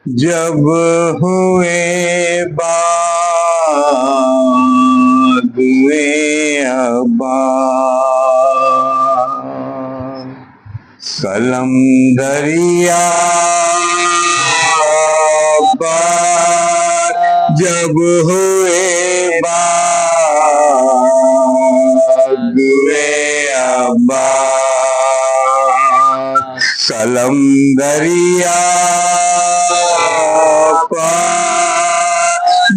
جب ہوئے باد میں آباد، قلم دریا پر جب ہوئے باد میں آباد، قلم دریا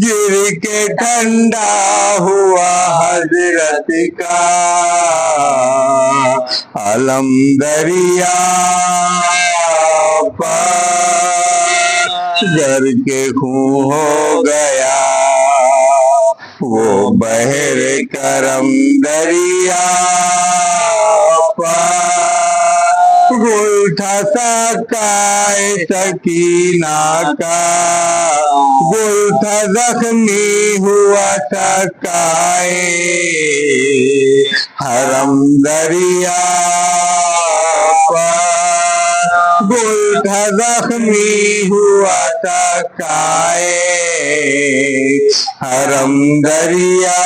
گر کے ٹھنڈا ہوا حضرت کا علم دریا پر، گر کے خون ہو گیا وہ بحر کرم دریا پر، گل تھا ساقائے سکینہ کا، گل تھا زخمی ہوا ساقائے حرم دریا پر، گل تھا زخمی ہوا ساقائے حرم دریا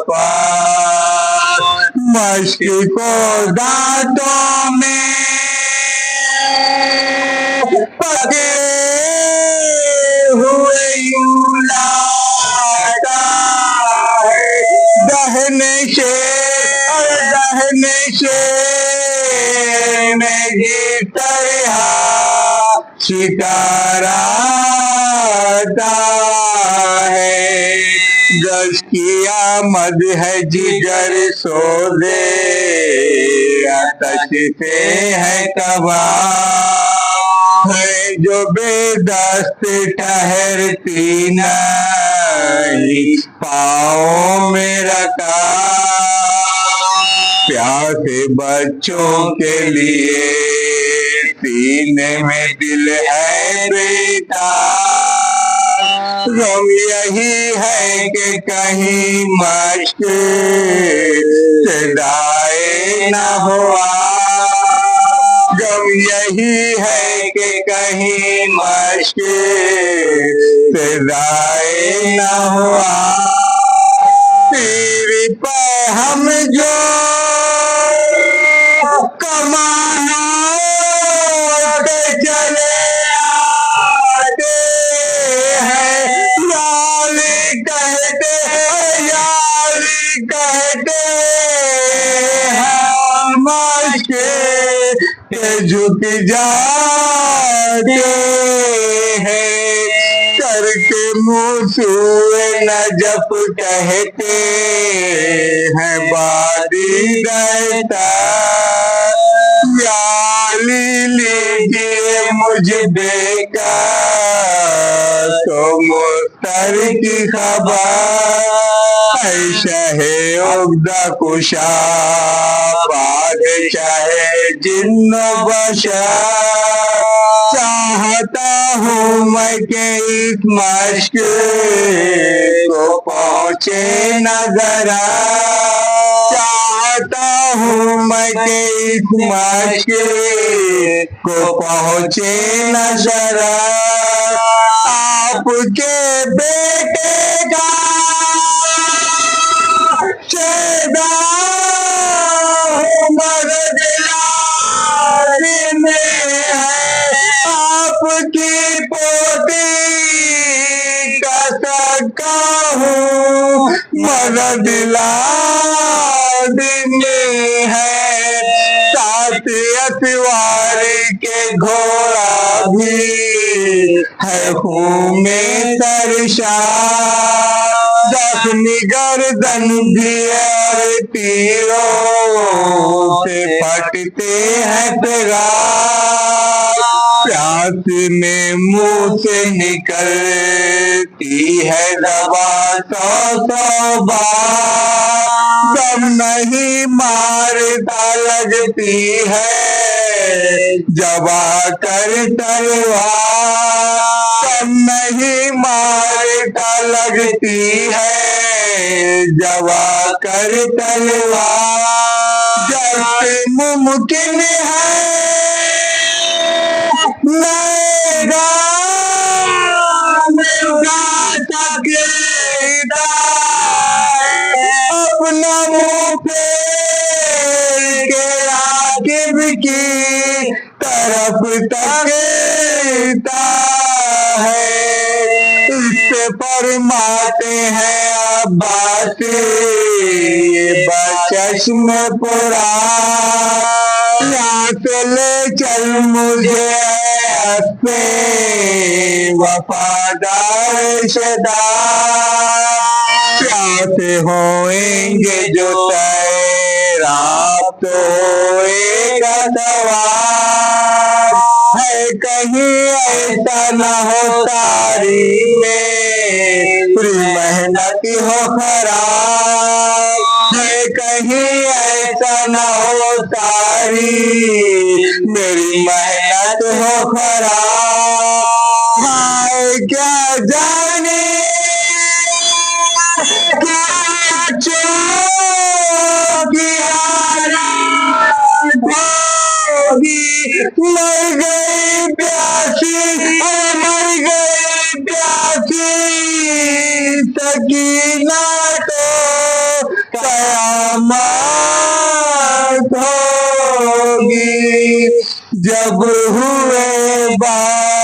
پر، مشک کو دانتوں میں پکڑے ہوئے یوں لاتا ہے، دہنے شیر میں گرتا رہا شکار آتا ہے، جس کی آمد ہے جگر سوزے آتش سے ہے کباب، ہے جو بے دست ٹھہرتی نہیں پاؤں میں رکاب، پیاسے بچوں کے لیے سینے میں دل ہے بیتاب، غم یہی ہے کہ کہیں مشق سے ضائع نہ ہوا، غم یہی ہے کہ کہیں مشق سے ضائع نہ ہوا، تیر پہ ہم جو کمانوں کے چلے آتے ہیں، یاری کہتے ہیں مشق کے جھک جاتے ہیں، کر کے موسوئے نجف کہتے ہیں بادی رہتا، یا علی لیجیے مجھ بے کا تو مستر کی خبر، اے شہ عقدہ کشا بادشاہ جن و بشر، چاہتا ہوں میں کہ اس مشق کو پہنچے نہ ذرا، چاہتا ہوں میں کہ اس مشق کو پہنچے نہ ذرا، آپ کے بیٹے کا شیدا مدد لازم ہے، آپ کی پوتی کا سکا ہوں مدد لازم ہے، ساتھ اتوار کے گھوڑا بھی ہے خون میں ترشا، زخمی گردن بھی اور تیروں سے پھٹتے ہیں پیغام، پیاس میں منہ سے نکلتی ہے زبان سو بار، دم نہیں مارتا لگتی ہے جبا کر تلوار کم نہیں مارتا لگتی ہے جبا کر تلوار جب ممکن ہے میرا اپنا منہ پھیر کے راکب کی طرف تکتا ہے اس سے فرماتے ہیں عباس بچشم پورا یہاں سے لے چل مجھے اپنے وفادار شدار پیاسے ہوئیں گے جو سیراب تو ایک سوار ہے کہیں ایسا نہ ہو تاریخ میں پوری محنت ہو خراب ہے کہیں ایسا نہ ہو تاریخ میری محنت ہو خراب ہائے کیا جانے مر گئی پیاسی مر گئی پیاسی سکینہ تو قیامت ہوگی جب ہوئے بازوئے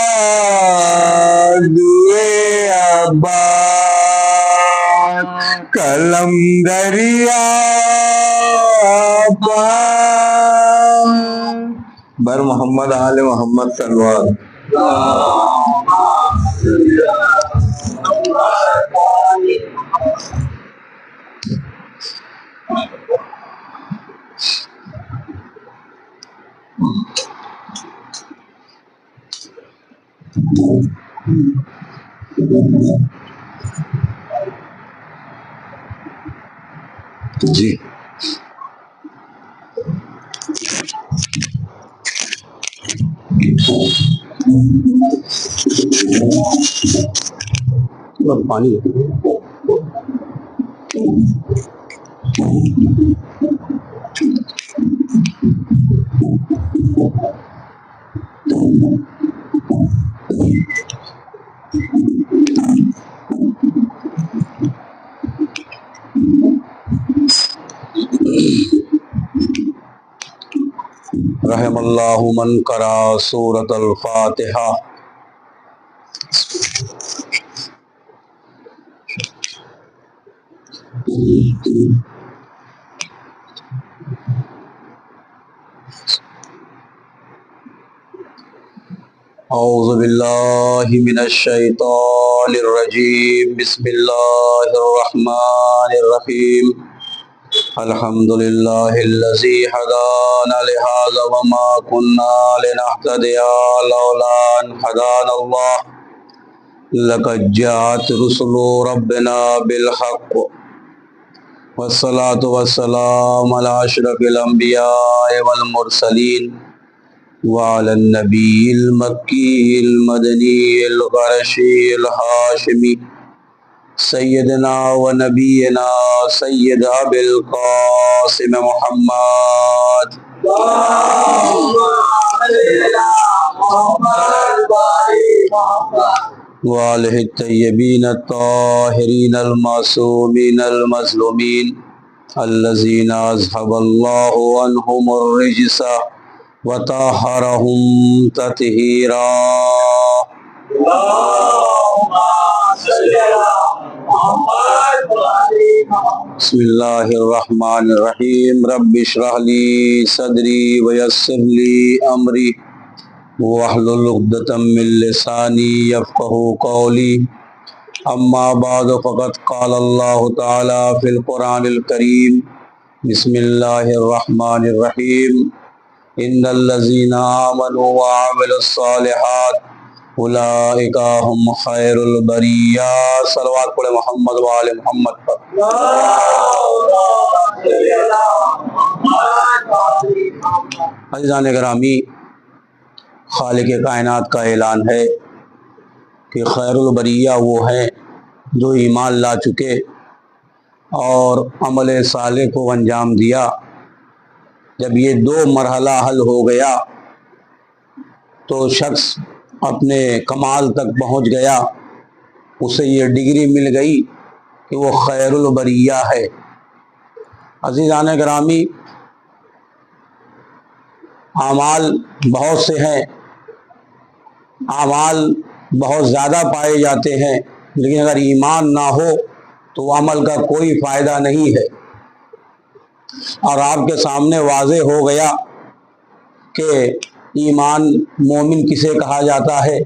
عباس قلم دریا بر محمد آل محمد صلوات جی پانی رحم اللہ من قرأ سورۃ الفاتحہ اعوذ باللہ من الشیطان الرجیم بسم اللہ الرحمن الرحیم الحمدللہ الذی ہدانا لہذا وما كنا لنہتدی لولا ان ہدانا اللہ لقد جاءت رسل ربنا بالحق والصلاة والسلام على اشرف الانبیاء والمرسلین وعلى النبی المکی المدنی القرشی الہاشمی سیدنا و نبینا سید ابی القاسم محمد وآلہ الطیبین الطاہرین المعصومین المظلومین الذین اذھب اللہ عنہم الرجس وطہرہم تطہیرا بسم اللہ الرحمن الرحیم رب اشرح لی صدری ویسر لی امری واحلل عقدۃ من لسانی یفقہوا قولی اما بعد فقد قال اللہ تعالی فی القرآن الکریم بسم اللہ الرحمن الرحیم ان الذین آمنوا وعملوا الصالحات اولئک هم خیر البریہ صلوات پڑھے محمد وآل محمد پر عزیزان گرامی، خالق کائنات کا اعلان ہے کہ خیر البریہ وہ ہیں جو ایمان لا چکے اور عمل صالح کو انجام دیا۔ جب یہ دو مرحلہ حل ہو گیا تو شخص اپنے کمال تک پہنچ گیا، اسے یہ ڈگری مل گئی کہ وہ خیر البریہ ہے۔ عزیزان گرامی، اعمال بہت سے ہیں، اعمال بہت زیادہ پائے جاتے ہیں، لیکن اگر ایمان نہ ہو تو عمل کا کوئی فائدہ نہیں ہے۔ اور آپ کے سامنے واضح ہو گیا کہ ایمان مومن کسے کہا جاتا ہے۔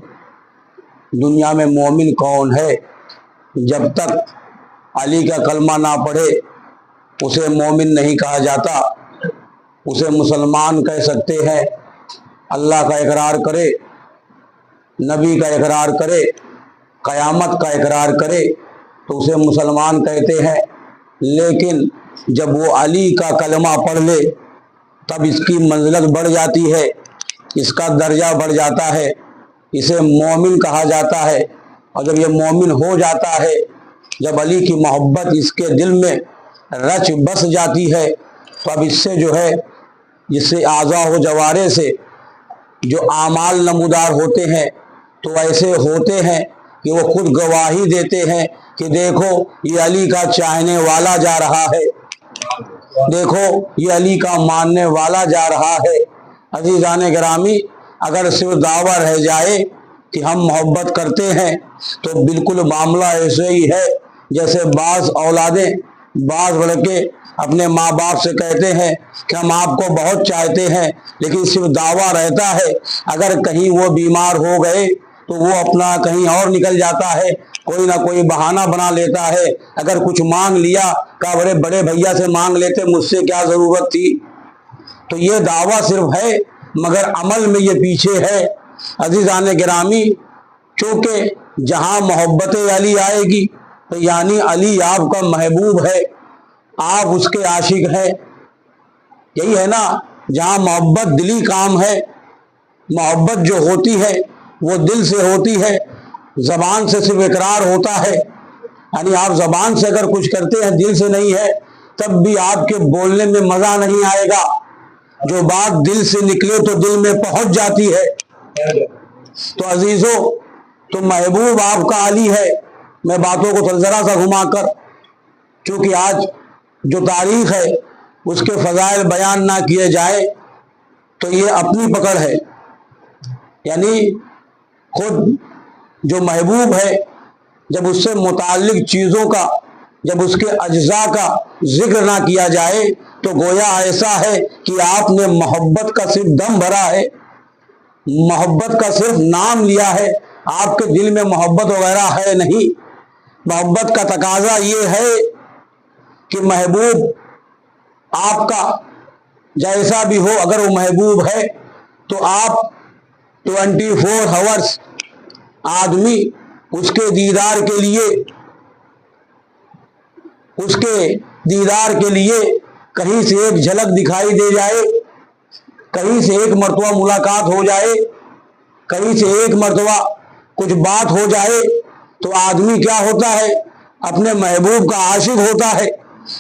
دنیا میں مومن کون ہے؟ جب تک علی کا کلمہ نہ پڑھے اسے مومن نہیں کہا جاتا۔ اسے مسلمان کہہ سکتے ہیں، اللہ کا اقرار کرے، نبی کا اقرار کرے، قیامت کا اقرار کرے تو اسے مسلمان کہتے ہیں۔ لیکن جب وہ علی کا کلمہ پڑھ لے تب اس کی منزلت بڑھ جاتی ہے، اس کا درجہ بڑھ جاتا ہے، اسے مومن کہا جاتا ہے۔ اور جب یہ مومن ہو جاتا ہے، جب علی کی محبت اس کے دل میں رچ بس جاتی ہے تو اب اس سے جو ہے، جس سے اعضاء و جوارح سے جو اعمال نمودار ہوتے ہیں تو ایسے ہوتے ہیں کہ وہ خود گواہی دیتے ہیں کہ دیکھو یہ علی کا چاہنے والا جا رہا ہے، دیکھو یہ علی کا ماننے والا جا رہا ہے۔ عزیزان گرامی، اگر صرف دعویٰ رہ جائے کہ ہم محبت کرتے ہیں تو بالکل معاملہ ایسے ہی ہے جیسے بعض اولادیں، بعض لڑکے اپنے ماں باپ سے کہتے ہیں کہ ہم آپ کو بہت چاہتے ہیں، لیکن صرف دعویٰ رہتا ہے، اگر کہیں وہ بیمار ہو گئے تو وہ اپنا کہیں اور نکل جاتا ہے، کوئی نہ کوئی بہانہ بنا لیتا ہے۔ اگر کچھ مانگ لیا، کہا بڑے بڑے بھیا سے مانگ لیتے، مجھ سے کیا ضرورت تھی۔ تو یہ دعویٰ صرف ہے مگر عمل میں یہ پیچھے ہے۔ عزیزان گرامی، چونکہ جہاں محبت علی آئے گی تو یعنی علی آپ کا محبوب ہے، آپ اس کے عاشق ہیں، یہی ہے نا۔ جہاں محبت دلی کام ہے، محبت جو ہوتی ہے وہ دل سے ہوتی ہے، زبان سے صرف اقرار ہوتا ہے، یعنی آپ زبان سے اگر کچھ کرتے ہیں دل سے نہیں ہے تب بھی آپ کے بولنے میں مزہ نہیں آئے گا۔ جو بات دل سے نکلے تو دل میں پہنچ جاتی ہے۔ تو عزیزو، تو محبوب آپ کا علی ہے۔ میں باتوں کو ذرا سا گھما کر، چونکہ آج جو تاریخ ہے اس کے فضائل بیان نہ کیے جائے تو یہ اپنی پکڑ ہے، یعنی خود جو محبوب ہے جب اس سے متعلق چیزوں کا، جب اس کے اجزاء کا ذکر نہ کیا جائے تو گویا ایسا ہے کہ آپ نے محبت کا صرف دم بھرا ہے، محبت کا صرف نام لیا ہے، آپ کے دل میں محبت وغیرہ ہے نہیں۔ محبت کا تقاضا یہ ہے کہ محبوب آپ کا جیسا بھی ہو، اگر وہ محبوب ہے تو آپ 24 آورس آدمی اس کے دیدار کے لیے کہیں سے ایک جھلک دکھائی دے جائے، کہیں سے ایک مرتبہ ملاقات ہو جائے، کہیں سے ایک مرتبہ کچھ بات ہو جائے تو آدمی کیا ہوتا ہے؟ اپنے محبوب کا عاشق ہوتا ہے۔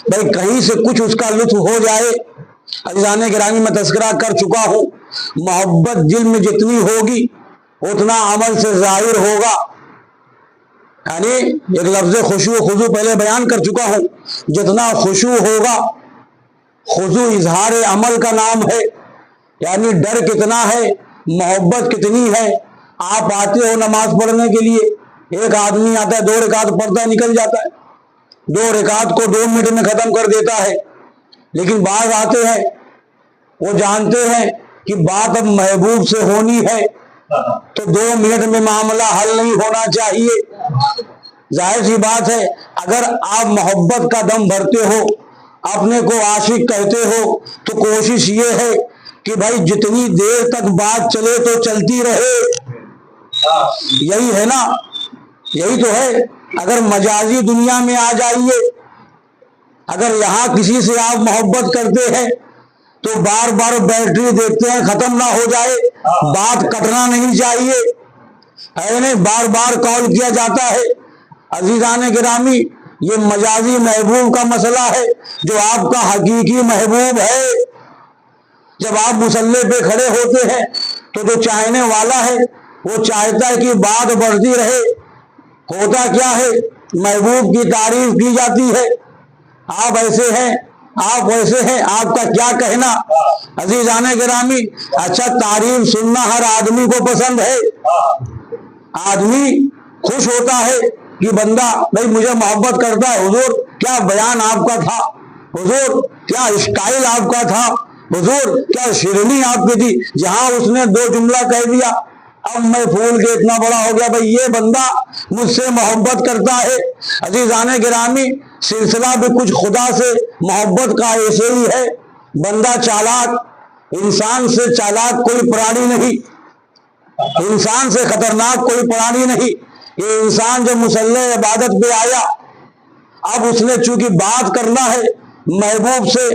بھائی کہیں سے کچھ اس کا لطف ہو جائے۔ عزیزان گرامی، میں تذکرہ کر چکا ہوں، محبت دل میں جتنی ہوگی اتنا عمل سے ظاہر ہوگا۔ یعنی ایک لفظ خشوع و خضوع پہلے بیان کر چکا ہوں، جتنا خشوع ہوگا، خضوع اظہار عمل کا نام ہے، یعنی ڈر کتنا ہے، محبت کتنی ہے۔ آپ آتے ہو نماز پڑھنے کے لیے، ایک آدمی آتا ہے 2 رکعت پڑھتا ہے نکل جاتا ہے، 2 رکعت کو 2 منٹ میں ختم کر دیتا ہے۔ لیکن بعض آتے ہیں، وہ جانتے ہیں کہ بات اب محبوب سے ہونی ہے تو 2 منٹ میں معاملہ حل نہیں ہونا چاہیے۔ ظاہر سی بات ہے، اگر آپ محبت کا دم بھرتے ہو، اپنے کو عاشق کہتے ہو تو کوشش یہ ہے کہ بھائی جتنی دیر تک بات چلے تو چلتی رہے۔ یہی ہے نا، یہی تو ہے۔ اگر مجازی دنیا میں آ جائیے، اگر یہاں کسی سے آپ محبت کرتے ہیں تو بار بار بیٹری دیکھتے ہیں ختم نہ ہو جائے، بات کٹنا نہیں چاہیے، ہے نہیں، بار بار کال کیا جاتا ہے۔ عزیزان گرامی، یہ مجازی محبوب کا مسئلہ ہے، جو آپ کا حقیقی محبوب ہے۔ جب آپ مصلی پہ کھڑے ہوتے ہیں تو جو چاہنے والا ہے وہ چاہتا ہے کہ بات بڑھتی رہے۔ ہوتا کیا ہے، محبوب کی تعریف کی جاتی ہے، آپ ایسے ہیں، آپ ویسے ہیں، آپ کا کیا کہنا۔ عزیزان گرامی، اچھا تعریف سننا ہر آدمی کو پسند ہے، آدمی خوش ہوتا ہے کہ بندہ بھائی مجھے محبت کرتا ہے۔ حضور کیا بیان آپ کا تھا، حضور کیا اسٹائل آپ کا تھا، حضور کیا شیرینی آپ کی تھی، جہاں اس نے دو جملہ کہہ دیا اب میں پھول کے اتنا بڑا ہو گیا، بھائی یہ بندہ مجھ سے محبت کرتا ہے۔ عزیزان گرامی، سلسلہ بھی کچھ خدا سے محبت کا ایسے ہی ہے۔ بندہ چالاک، انسان سے چالاک کوئی پرانی نہیں، انسان سے خطرناک کوئی پرانی نہیں۔ یہ انسان جب مصلی عبادت پہ آیا، اب اس نے چونکہ بات کرنا ہے محبوب سے،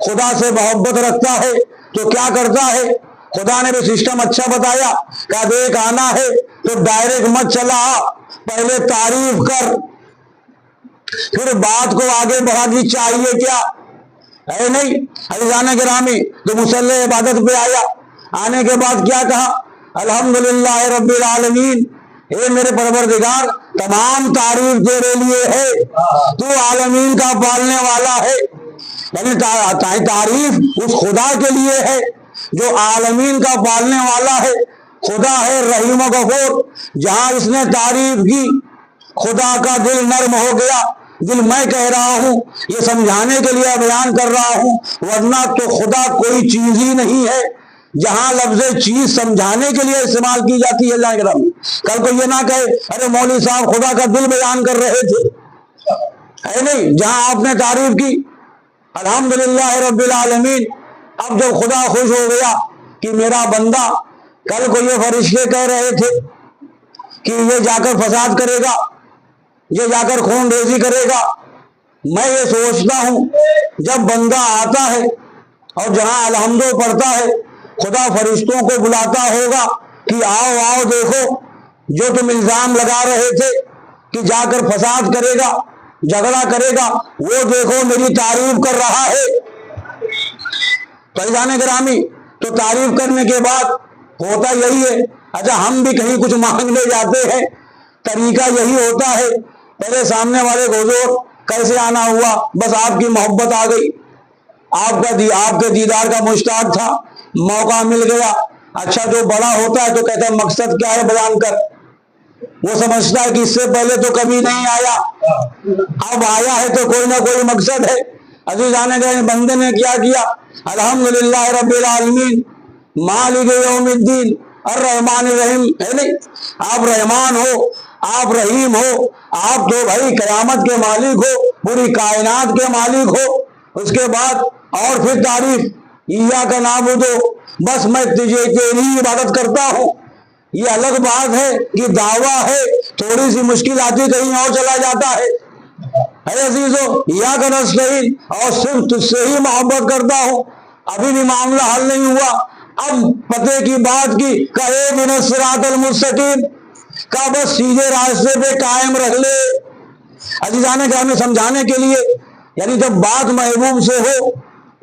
خدا سے محبت رکھتا ہے، تو کیا کرتا ہے، خدا نے بھی سسٹم اچھا بتایا، کہا دیکھ آنا ہے تو ڈائریکٹ مت چلا آ، پہلے تعریف کر، پھر بات کو آگے بڑھانی چاہیے کیا ہے نہیں۔ عزیزان گرامی، تو مصلی عبادت پہ آیا، آنے کے بعد کیا کہا، الحمدللہ رب العالمین، اے میرے پروردگار تمام تعریف تیرے لیے ہے، تو عالمین کا پالنے والا ہے۔ یعنی تعریف اس خدا کے لیے ہے جو عالمین کا پالنے والا ہے، خدا ہے رحیم و غفور۔ جہاں اس نے تعریف کی خدا کا دل نرم ہو گیا، دل میں کہہ رہا ہوں یہ سمجھانے کے لیے بیان کر رہا ہوں، ورنہ تو خدا کوئی چیز ہی نہیں ہے۔ جہاں لفظ چیز سمجھانے کے لیے استعمال کی جاتی ہے، اللہ کرام کل کو یہ نہ کہے ارے مولوی صاحب خدا کا دل بیان کر رہے تھے، ہے نہیں۔ جہاں آپ نے تعریف کی الحمدللہ رب العالمین، اب جب خدا خوش ہو گیا کہ میرا بندہ، کل کو یہ فرشتے کہہ رہے تھے کہ یہ جا کر فساد کرے گا، یہ جا کر خون ریزی کرے گا، میں یہ سوچتا ہوں جب بندہ آتا ہے اور جہاں الحمدو پڑھتا ہے، خدا فرشتوں کو بلاتا ہوگا کہ آؤ آؤ دیکھو جو تم الزام لگا رہے تھے کہ جا کر فساد کرے گا، جھگڑا کرے گا، وہ دیکھو میری تعریف کر رہا ہے۔ عزیزان گرامی، تو تعریف کرنے کے بعد ہوتا یہی ہے۔ اچھا ہم بھی کہیں کچھ مانگنے جاتے ہیں، طریقہ یہی ہوتا ہے، پہلے سامنے والے کو حضور کیسے آنا ہوا، بس آپ کی محبت آ گئی، آپ کے دیدار کا مشتاق تھا، موقع مل گیا۔ اچھا جو بڑا ہوتا ہے تو کہتا ہے مقصد کیا ہے بیان کر، وہ سمجھتا ہے کہ اس سے پہلے تو کبھی نہیں آیا، اب آیا ہے تو کوئی نہ کوئی مقصد ہے۔ عزیزان گرامی، بندے نے کیا کیا، الحمدللہ رب العالمین مالک یوم الدین الرحمن الرحیم، ہے نہیں، آپ رحمان ہو، آپ رحیم ہو، آپ تو بھائی قیامت کے مالک ہو، پوری کائنات کے مالک ہو۔ اس کے بعد اور پھر تعریف، ایاک نعبد، بس میں تیری عبادت کرتا ہوں۔ یہ الگ بات ہے کہ دعویٰ ہے، تھوڑی سی مشکل آتی کہیں اور چلا جاتا ہے، اے عزیزو ایاک نستعین، اور صرف تجھ سے ہی محبت کرتا ہوں، ابھی بھی معاملہ حل نہیں ہوا، اب پتے کی بات کی، کہے اہدنا الصراط المستقیم، کا بس سیدھے راستے پہ قائم رکھ لے۔ عزیزان کہ ہمیں سمجھانے کے لیے، یعنی جب بات محبوب سے ہو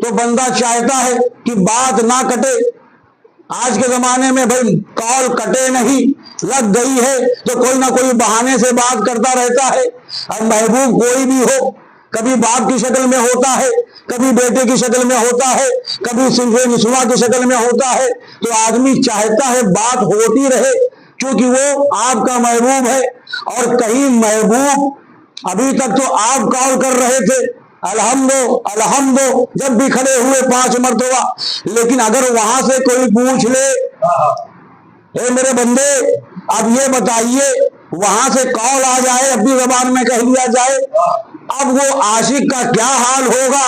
تو بندہ چاہتا ہے کہ بات نہ کٹے۔ آج کے زمانے میں بھائی کال کٹے نہیں، لگ گئی ہے تو کوئی نہ کوئی بہانے سے بات کرتا رہتا ہے، اور محبوب کوئی بھی ہو، کبھی باپ کی شکل میں ہوتا ہے، کبھی بیٹے کی شکل میں ہوتا ہے، کبھی صنف نسواں کی شکل میں ہوتا ہے، تو آدمی چاہتا ہے بات ہوتی رہے کیونکہ وہ آپ کا محبوب ہے۔ اور کہیں محبوب، ابھی تک تو آپ کال کر رہے تھے الحمدو جب بھی کھڑے ہوئے 5 مرتبہ، لیکن اگر وہاں سے کوئی پوچھ لے اے میرے بندے اب یہ بتائیے، وہاں سے کال آ جائے، اپنی زبان میں کہہ دیا جائے، اب وہ عاشق کا کیا حال ہوگا۔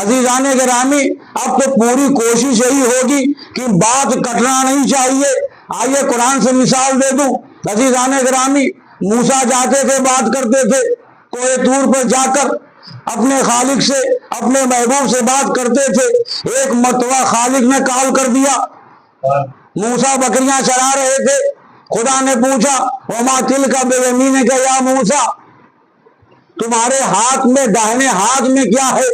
عزیزان گرامی، اب تو پوری کوشش یہی ہوگی کہ بات کٹنا نہیں چاہیے۔ آئیے قرآن سے مثال دے دوں۔ عزیزان گرامی، موسیٰ جاتے تھے، بات کرتے تھے، کوہ طور پر جا کر اپنے خالق سے، اپنے محبوب سے بات کرتے تھے، ایک مرتبہ خالق نے کال کر دیا، موسیٰ بکریاں چرا رہے تھے، خدا نے پوچھا وما تلک بیمینک یا موسیٰ، تمہارے ہاتھ میں، داہنے ہاتھ میں کیا ہے؟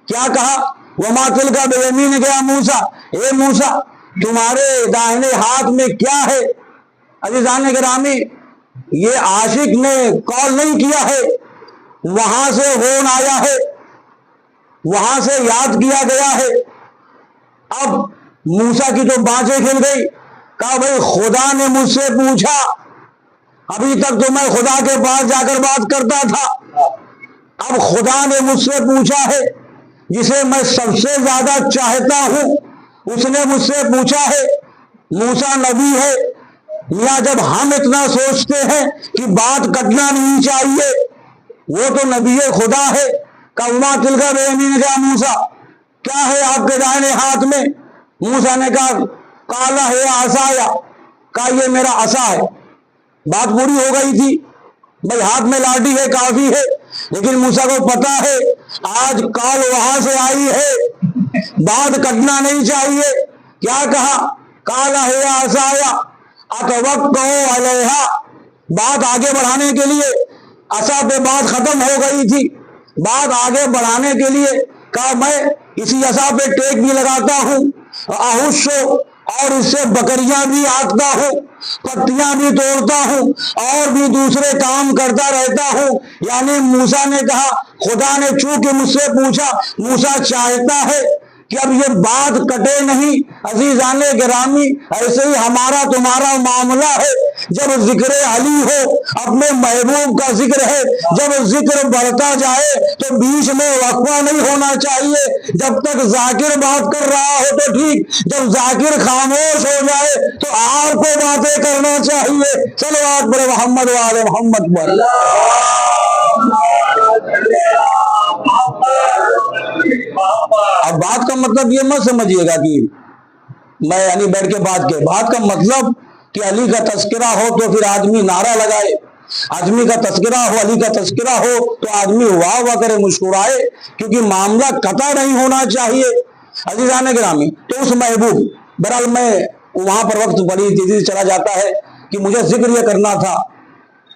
کیا کہا؟ وما تلک بیمینک یا موسیٰ، اے موسیٰ تمہارے داہنے ہاتھ میں کیا ہے؟ عزیزان گرامی، یہ عاشق نے کال نہیں کیا ہے، وہاں سے فون آیا ہے، وہاں سے یاد کیا گیا ہے۔ اب موسیٰ کی تو بانچیں کھل گئی، کہا بھئی خدا نے مجھ سے پوچھا، ابھی تک تو میں خدا کے پاس جا کر بات کرتا تھا، اب خدا نے مجھ سے پوچھا ہے، جسے میں سب سے زیادہ چاہتا ہوں اس نے مجھ سے پوچھا ہے۔ موسیٰ نبی ہے، میاں جب ہم اتنا سوچتے ہیں کہ بات کٹنا نہیں چاہیے، وہ تو نبی خدا ہے۔ وما تلک بیمینک یا موسیٰ، کیا ہے آپ کے دائیں ہاتھ میں؟ موسیٰ نے کہا قال ہے عصایا، کہا یہ میرا عصا ہے۔ بات پوری ہو گئی تھی، بھائی ہاتھ میں لاٹھی ہے کافی ہے، لیکن موسیٰ کو پتا ہے آج کال وہاں سے آئی ہے، بات کٹنا نہیں چاہیے۔ کیا کہا؟ قال ہے عصایا اتوکل علیہا، بات آگے بڑھانے کے لیے، عصا پہ بات ختم ہو گئی تھی، بات آگے بڑھانے کے لیے کہا میں اسی عصا پہ ٹیک بھی لگاتا ہوں، احش اور اس سے بکریاں بھی ہانکتا ہوں، پتیاں بھی توڑتا ہوں، اور بھی دوسرے کام کرتا رہتا ہوں۔ یعنی موسیٰ نے کہا خدا نے چونکہ مجھ سے پوچھا، موسیٰ چاہتا ہے کہ اب یہ بات کٹے نہیں۔ عزیزان گرامی، ایسے ہی ہمارا تمہارا معاملہ ہے، جب ذکر علی ہو، اپنے محبوب کا ذکر ہے، جب ذکر بڑھتا جائے تو بیچ میں وقفہ نہیں ہونا چاہیے۔ جب تک ذاکر بات کر رہا ہو تو ٹھیک، جب ذاکر خاموش ہو جائے تو آپ کو باتیں کرنا چاہیے۔ صلوات پر محمد وآل محمد پر۔ اب بات کا مطلب یہ مت سمجھیے گا کہ میں یعنی بیٹھ کے بات کا مطلب کہ علی کا تذکرہ ہو تو پھر آدمی نعرہ لگائے، آدمی کا تذکرہ ہو، علی کا تذکرہ ہو تو آدمی واہ واہ کرے، مسکرائے، کیونکہ معاملہ قطع نہیں ہونا چاہیے۔ عزیزان گرامی، تو اس محبوب، بہرحال میں وہاں پر وقت بڑی تیزی سے چلا جاتا ہے کہ مجھے ذکر یہ کرنا تھا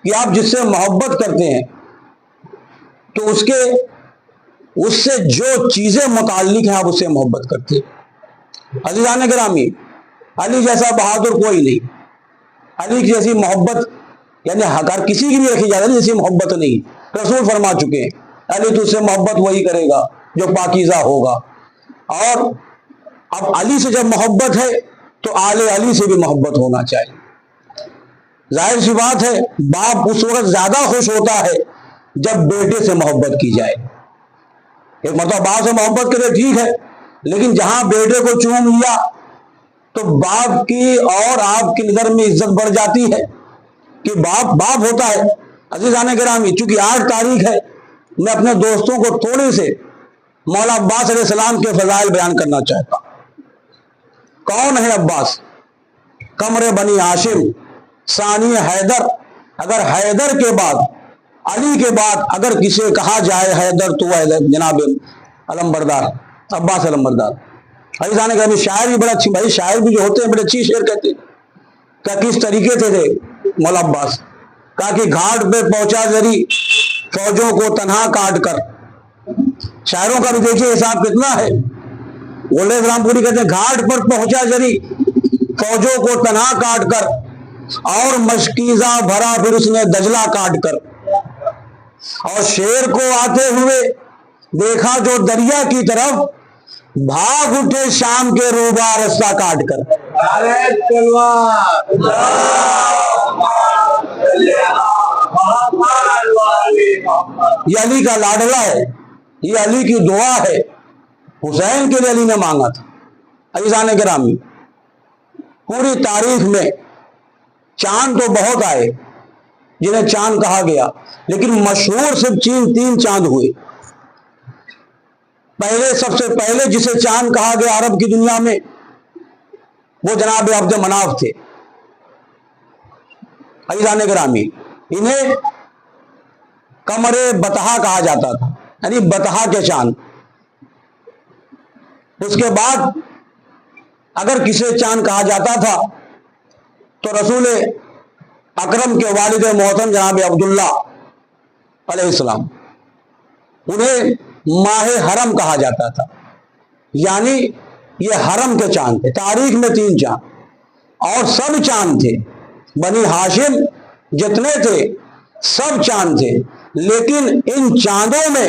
کہ آپ جس سے محبت کرتے ہیں تو اس سے جو چیزیں متعلق ہیں آپ اس سے محبت کرتے ہیں۔ عزیزان گرامی، علی جیسا بہادر کوئی نہیں، علی جیسی محبت یعنی ہر کسی کی بھی رکھی جاتی ہے، جیسی محبت نہیں۔ رسول فرما چکے ہیں علی تو اس سے محبت وہی کرے گا جو پاکیزہ ہوگا۔ اور اب علی سے جب محبت ہے تو آل علی سے بھی محبت ہونا چاہیے۔ ظاہر سی بات ہے باپ اس وقت زیادہ خوش ہوتا ہے جب بیٹے سے محبت کی جائے۔ ایک مرتبہ باپ سے محبت کرے ٹھیک ہے، لیکن جہاں بیٹے کو چوم لیا تو باپ کی اور آپ کی نظر میں عزت بڑھ جاتی ہے کہ باپ ہوتا ہے۔ عزیزان گرامی، چونکہ آج تاریخ ہے، میں اپنے دوستوں کو تھوڑے سے مولا عباس علیہ السلام کے فضائل بیان کرنا چاہتا ہوں۔ کون ہے عباس؟ قمر بنی ہاشم، ثانی حیدر۔ اگر حیدر کے بعد، علی کے بعد اگر کسے کہا جائے حیدر تو وہ جناب علمبردار، عباس علمبردار۔ عزیزان گرامی، شاعر بھی بڑا اچھی، بھائی شاعر بھی جو ہوتے ہیں بڑے اچھی شعر کہتے ہیں۔ کیا کس طریقے تھے مولا عباس؟ کہا کہ گھاٹ پہ پہنچا زری فوجوں کو تنہا کاٹ کر۔ شاعروں کا بھی دیکھیے حساب کتنا ہے۔ غلے رام پوری کہتے ہیں گھاٹ پر پہنچا زری فوجوں کو تنہا کاٹ کر، اور مشکیزہ بھرا پھر اس نے دجلہ کاٹ کر، اور شیر کو آتے ہوئے دیکھا جو دریا کی طرف، بھاگ اٹھے شام کے روبا رستہ کاٹ کر۔ یہ علی کا لاڈلا ہے، یہ علی کی دعا ہے، حسین کے لیے علی نے مانگا تھا۔ عزیزان گرامی، پوری تاریخ میں چاند تو بہت آئے جنہیں چاند کہا گیا، لیکن مشہور صرف تین چاند ہوئے۔ سب سے پہلے جسے چاند کہا گیا عرب کی دنیا میں وہ جناب عبد مناف تھے۔ عزیزان گرامی، انہیں قمر بطحا کہا جاتا تھا۔ یعنی بتہا کے چاند. اس کے بعد اگر کسی چاند کہا جاتا تھا تو رسول اکرم کے والد محترم جناب عبداللہ علیہ السلام انہیں ماہ حرم کہا جاتا تھا. یعنی یہ حرم کے چاند تھے. تاریخ میں 3 چاند اور سب چاند تھے. بنی ہاشم جتنے تھے سب چاند تھے. لیکن ان چاندوں میں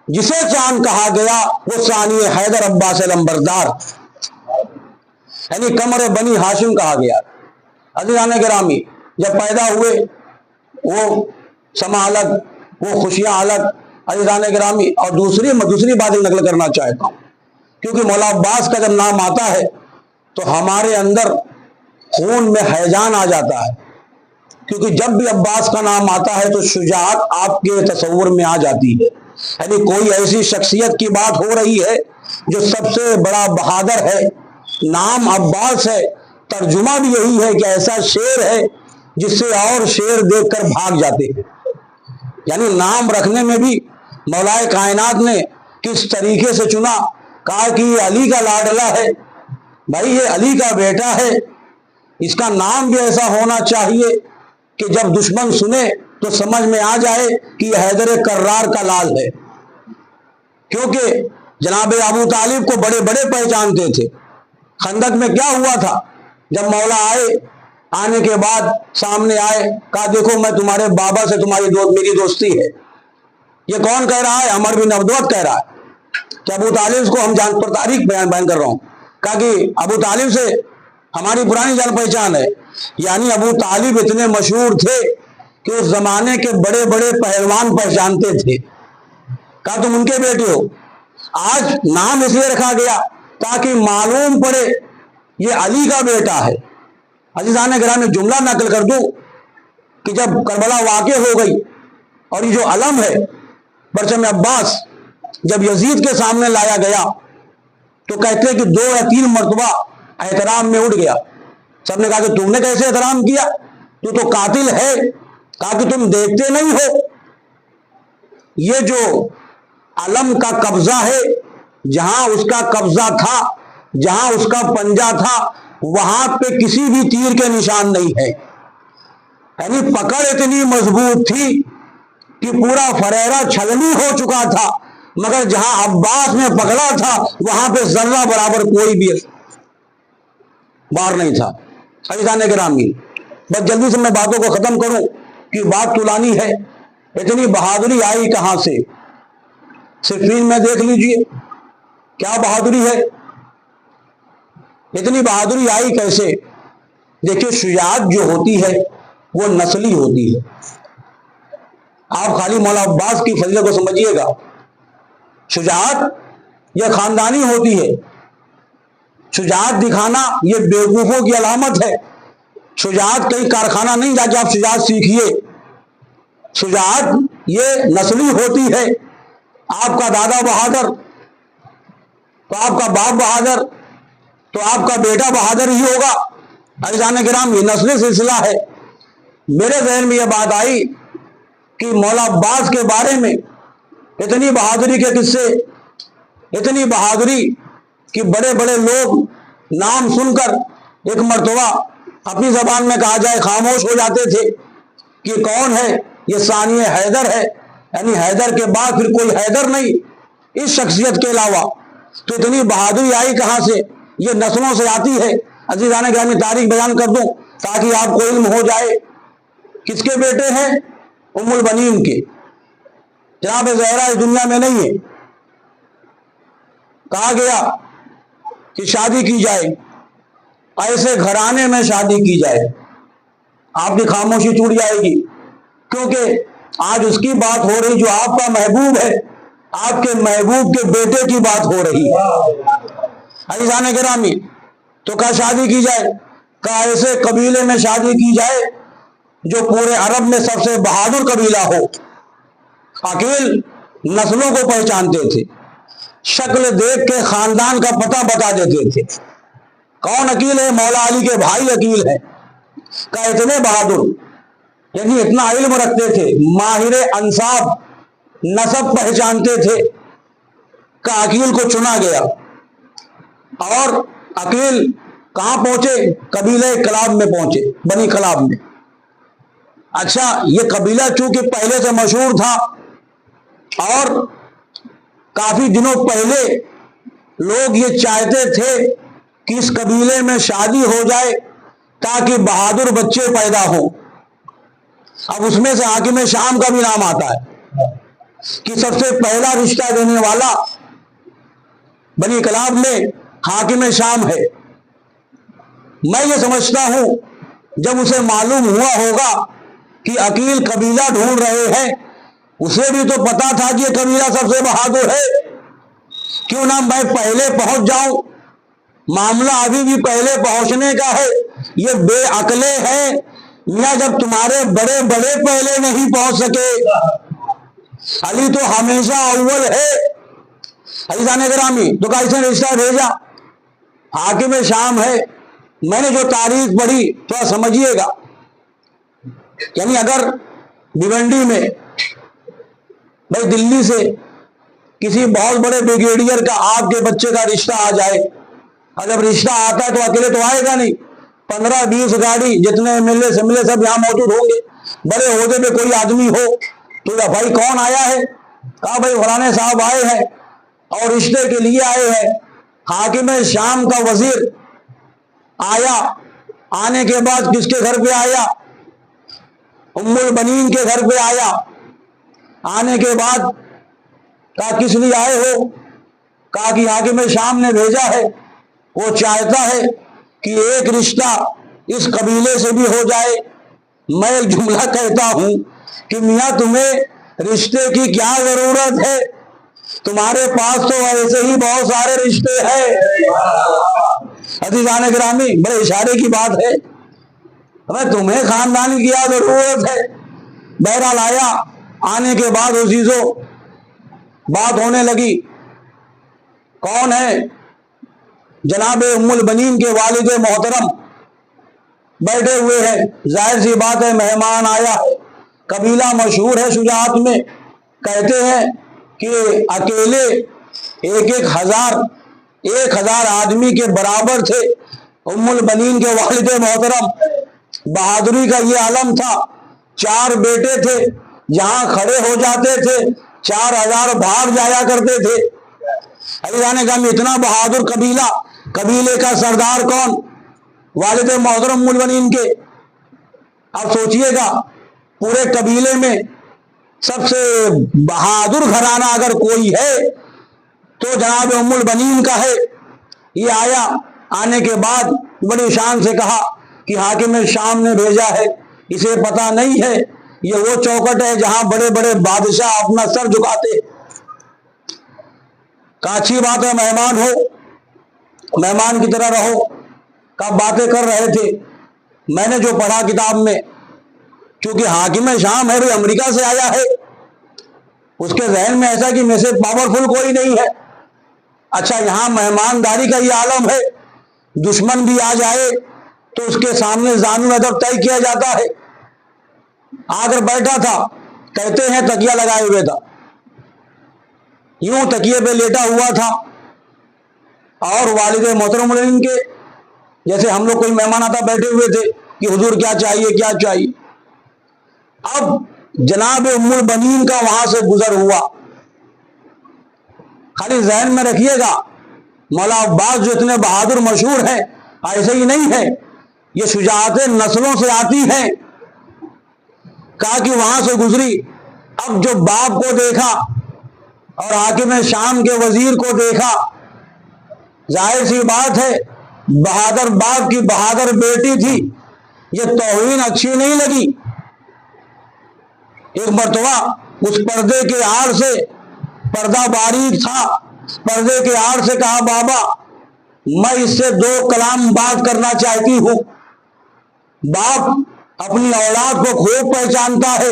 جسے چاند کہا گیا وہ ثانی حیدر عباس لمبردار یعنی قمر بنی ہاشم کہا گیا. عزیزان گرامی جب پیدا ہوئے وہ سما الگ وہ خوشیاں الگ. عزیزان گرامی اور دوسری بات نقل کرنا چاہتا ہوں کیونکہ مولا عباس کا جب نام آتا ہے تو ہمارے اندر خون میں ہیجان آ جاتا ہے. کیونکہ جب بھی عباس کا نام آتا ہے تو شجاعت آپ کے تصور میں آ جاتی ہے. یعنی کوئی ایسی شخصیت کی بات ہو رہی ہے جو سب سے بڑا بہادر ہے. نام عباس ہے. ترجمہ بھی یہی ہے کہ ایسا شیر ہے جس سے اور شیر دیکھ کر بھاگ جاتے ہیں. یعنی نام رکھنے میں بھی مولا کائنات نے کس طریقے سے چنا. کہا کہ یہ علی کا لاڈلا ہے. بھائی یہ علی کا بیٹا ہے. اس کا نام بھی ایسا ہونا چاہیے کہ جب دشمن سنے تو سمجھ میں آ جائے کہ یہ حیدر کرار کا لال ہے. کیونکہ جناب ابو طالب کو بڑے بڑے پہچانتے تھے. خندق میں کیا ہوا تھا جب مولا آنے کے بعد سامنے آئے کہا دیکھو میں تمہارے بابا سے میری دوستی ہے. یہ کون کہہ رہا ہے؟ عمر بن عبدود کہہ رہا ہے کہ ابو طالب کو ہم جان پر تاریخ بیان کر رہا ہوں. کہا کہ ابو طالب سے ہماری پرانی جان پہچان ہے. یعنی ابو طالب اتنے مشہور تھے کہ اس زمانے کے بڑے بڑے پہلوان پہچانتے تھے. کہا تم ان کے بیٹے ہو. آج نام اس لیے رکھا گیا تاکہ معلوم پڑے یہ علی کا بیٹا ہے. عزیزان گرامی جملہ نقل کر دوں کہ جب کربلا واقع ہو گئی اور یہ جو علم ہے پرچم عباس جب یزید کے سامنے لایا گیا تو کہتے کہ 2 یا 3 مرتبہ احترام میں اٹھ گیا. سب نے کہا کہ تم نے کیسے احترام کیا؟ تو قاتل ہے. کہا کہ تم دیکھتے نہیں ہو یہ جو علم کا قبضہ ہے جہاں اس کا قبضہ تھا جہاں اس کا پنجہ تھا وہاں پہ کسی بھی تیر کے نشان نہیں ہے. یعنی پکڑ اتنی مضبوط تھی کہ پورا فریرہ چھلنی ہو چکا تھا مگر جہاں عباس نے پکڑا تھا وہاں پہ ذرہ برابر کوئی بھی بار نہیں تھا. عزیزان گرامی بس جلدی سے میں باتوں کو ختم کروں کہ بات طولانی ہے. اتنی بہادری آئی کہاں سے؟ صفین میں دیکھ لیجئے کیا بہادری ہے. اتنی بہادری آئی کیسے؟ دیکھیے شجاعت جو ہوتی ہے وہ نسلی ہوتی ہے. آپ خالی مولا عباس کی فضیلت کو سمجھیے گا. شجاعت یہ خاندانی ہوتی ہے. شجاعت دکھانا یہ بیوقوفوں کی علامت ہے. شجاعت کئی کارخانہ نہیں جا کے آپ شجاعت سیکھیے. شجاعت یہ نسلی ہوتی ہے. آپ کا دادا بہادر تو آپ کا باپ بہادر تو آپ کا بیٹا بہادر ہی ہوگا. عزیزان کرام یہ نسلی سلسلہ ہے. میرے ذہن میں یہ بات آئی کہ مولا عباس کے بارے میں اتنی بہادری کے قصے اتنی بہادری کہ بڑے بڑے لوگ نام سن کر ایک مرتبہ اپنی زبان میں کہا جائے خاموش ہو جاتے تھے کہ کون ہے؟ یہ ثانی حیدر ہے. یعنی حیدر کے بعد پھر کوئی حیدر نہیں اس شخصیت کے علاوہ. تو اتنی بہادری آئی کہاں سے؟ یہ نسلوں سے آتی ہے. عزیزان گرامی تاریخ بیان کر دوں تاکہ آپ کو علم ہو جائے. کس کے بیٹے ہیں؟ ام البنین کے. جناب زہرا اس دنیا میں نہیں ہے. کہا گیا کہ شادی کی جائے ایسے گھرانے میں شادی کی جائے. آپ کی خاموشی ٹوٹ جائے گی کیونکہ آج اس کی بات ہو رہی جو آپ کا محبوب ہے. آپ کے محبوب کے بیٹے کی بات ہو رہی ہے. عزیزان گرامی تو کہا شادی کی جائے. کہا ایسے قبیلے میں شادی کی جائے جو پورے عرب میں سب سے بہادر قبیلہ ہو. عقیل نسلوں کو پہچانتے تھے. شکل دیکھ کے خاندان کا پتہ بتا دیتے تھے. کون عقیل ہے؟ مولا علی کے بھائی عقیل ہے. کہا اتنے بہادر یعنی اتنا علم رکھتے تھے. ماہر انصاف نسب پہچانتے تھے کہ عقیل کو چنا گیا، اور عقیل کہاں پہنچے؟ قبیلہ کلاب میں پہنچے، بنی کلاب میں۔ اچھا، یہ قبیلہ چونکہ پہلے سے مشہور تھا اور کافی دنوں پہلے لوگ یہ چاہتے تھے کہ اس قبیلے میں شادی ہو جائے تاکہ بہادر بچے پیدا ہوں۔ اب اس میں سے حاکم شام کا بھی نام آتا ہے کہ سب سے پہلا رشتہ دینے والا بنی کلاب میں حاکم شام ہے۔ میں یہ سمجھتا ہوں جب اسے معلوم ہوا ہوگا کہ عقیل قبیلہ ڈھونڈ رہے ہیں، اسے بھی تو پتا تھا کہ یہ قبیلہ سب سے بہادر ہے، کیوں نہ میں پہلے پہنچ جاؤں۔ معاملہ ابھی بھی پہلے پہنچنے کا ہے، یہ بے عقلے ہیں میاں، جب تمہارے بڑے بڑے پہلے نہیں پہنچ سکے۔ علی تو ہمیشہ اول ہے۔ عزیزان گرامی، تو کیسے رشتہ بھیجا؟ حاکم شام ہے۔ میں نے جو تاریخ پڑھی تھوڑا سمجھیے گا، یعنی اگر بھیونڈی میں بھائی دلی سے کسی بہت بڑے بریگیڈیئر کا آپ کے بچے کا رشتہ آ جائے، اور جب رشتہ آتا ہے تو اکیلے تو آئے گا نہیں، 15-20 گاڑی، جتنے MLA سملے سب یہاں موجود ہوں گے۔ بڑے عہدے پہ کوئی آدمی ہو تو بھائی کون آیا ہے؟ کہا بھائی فلانے صاحب آئے ہیں اور رشتے کے لیے آئے ہیں۔ حاکم شام کا وزیر آیا، آنے کے بعد کس کے گھر پہ آیا؟ ام البنین کے گھر پہ آیا۔ آنے کے بعد کہا کس لیے آئے ہو؟ کہا کہ حاکم شام نے بھیجا ہے، وہ چاہتا ہے کہ ایک رشتہ اس قبیلے سے بھی ہو جائے۔ میں ایک جملہ کہتا ہوں کہ میاں تمہیں رشتے کی کیا ضرورت ہے؟ تمہارے پاس تو ایسے ہی بہت سارے رشتے ہیں۔ عزیزان گرامی، بڑے اشارے کی بات ہے، تمہیں خاندان کی کیا ضرورت ہے؟ بہرحال آیا، آنے کے بعد عزیزوں بات ہونے لگی۔ کون ہے؟ جناب ام البنین کے والد محترم بیٹھے ہوئے ہیں، ظاہر سی بات ہے مہمان آیا ہے، قبیلہ مشہور ہے شجاعت میں، کہتے ہیں کہ اکیلے 1000 آدمی کے برابر تھے۔ ام البنین کے والد محترم، بہادری کا یہ عالم تھا، 4 بیٹے تھے، جہاں کھڑے ہو جاتے تھے 4000 بھاگ جایا کرتے تھے۔ عزیزان گرامی، اتنا بہادر قبیلہ، قبیلے کا سردار کون؟ والد محترم ام البنین کے۔ اب سوچئے گا پورے قبیلے میں سب سے بہادر گھرانہ اگر کوئی ہے تو جناب ام البنین کا ہے۔ یہ آیا، آنے کے بعد بڑی شان سے کہا کہ حاکم شام نے بھیجا ہے، اسے پتہ نہیں ہے یہ وہ چوکٹ ہے جہاں بڑے بڑے بادشاہ اپنا سر جھکاتے۔ کہا اچھی بات ہے، مہمان ہو، مہمان کی طرح رہو۔ کہا باتیں کر رہے تھے، میں نے جو پڑھا کتاب میں، کیونکہ حاکم شام ہے، بھی امریکہ سے آیا ہے، اس کے ذہن میں ایسا کہ میں سے پاورفل کوئی نہیں ہے۔ اچھا، یہاں مہمانداری کا یہ عالم ہے، دشمن بھی آ جائے تو اس کے سامنے زانو ادب طے کیا جاتا ہے۔ آ کر بیٹھا تھا، کہتے ہیں تکیہ لگائے ہوئے تھا، یوں تکیے پہ لیٹا ہوا تھا، اور والد محترم البنین کے جیسے ہم لوگ کوئی مہمان آتا بیٹھے ہوئے تھے کہ حضور کیا چاہیے کیا چاہیے۔ اب جناب ام البنین کا وہاں سے گزر ہوا۔ خالی ذہن میں رکھیے گا، مولا عباس جو اتنے بہادر مشہور ہیں، ایسے ہی نہیں ہے، یہ شجاعتیں نسلوں سے آتی ہیں۔ کہا کہ وہاں سے گزری، اب جو باپ کو دیکھا اور حاکم شام کے وزیر کو دیکھا، ظاہر سی بات ہے بہادر باپ کی بہادر بیٹی تھی، یہ توہین اچھی نہیں لگی۔ ایک مرتبہ اس پردے کے آڑ سے، پردہ باریک تھا، پردے کے آڑ سے کہا بابا میں اس سے 2 کلام بات کرنا چاہتی ہوں۔ باپ اپنی اولاد کو خوب پہچانتا ہے،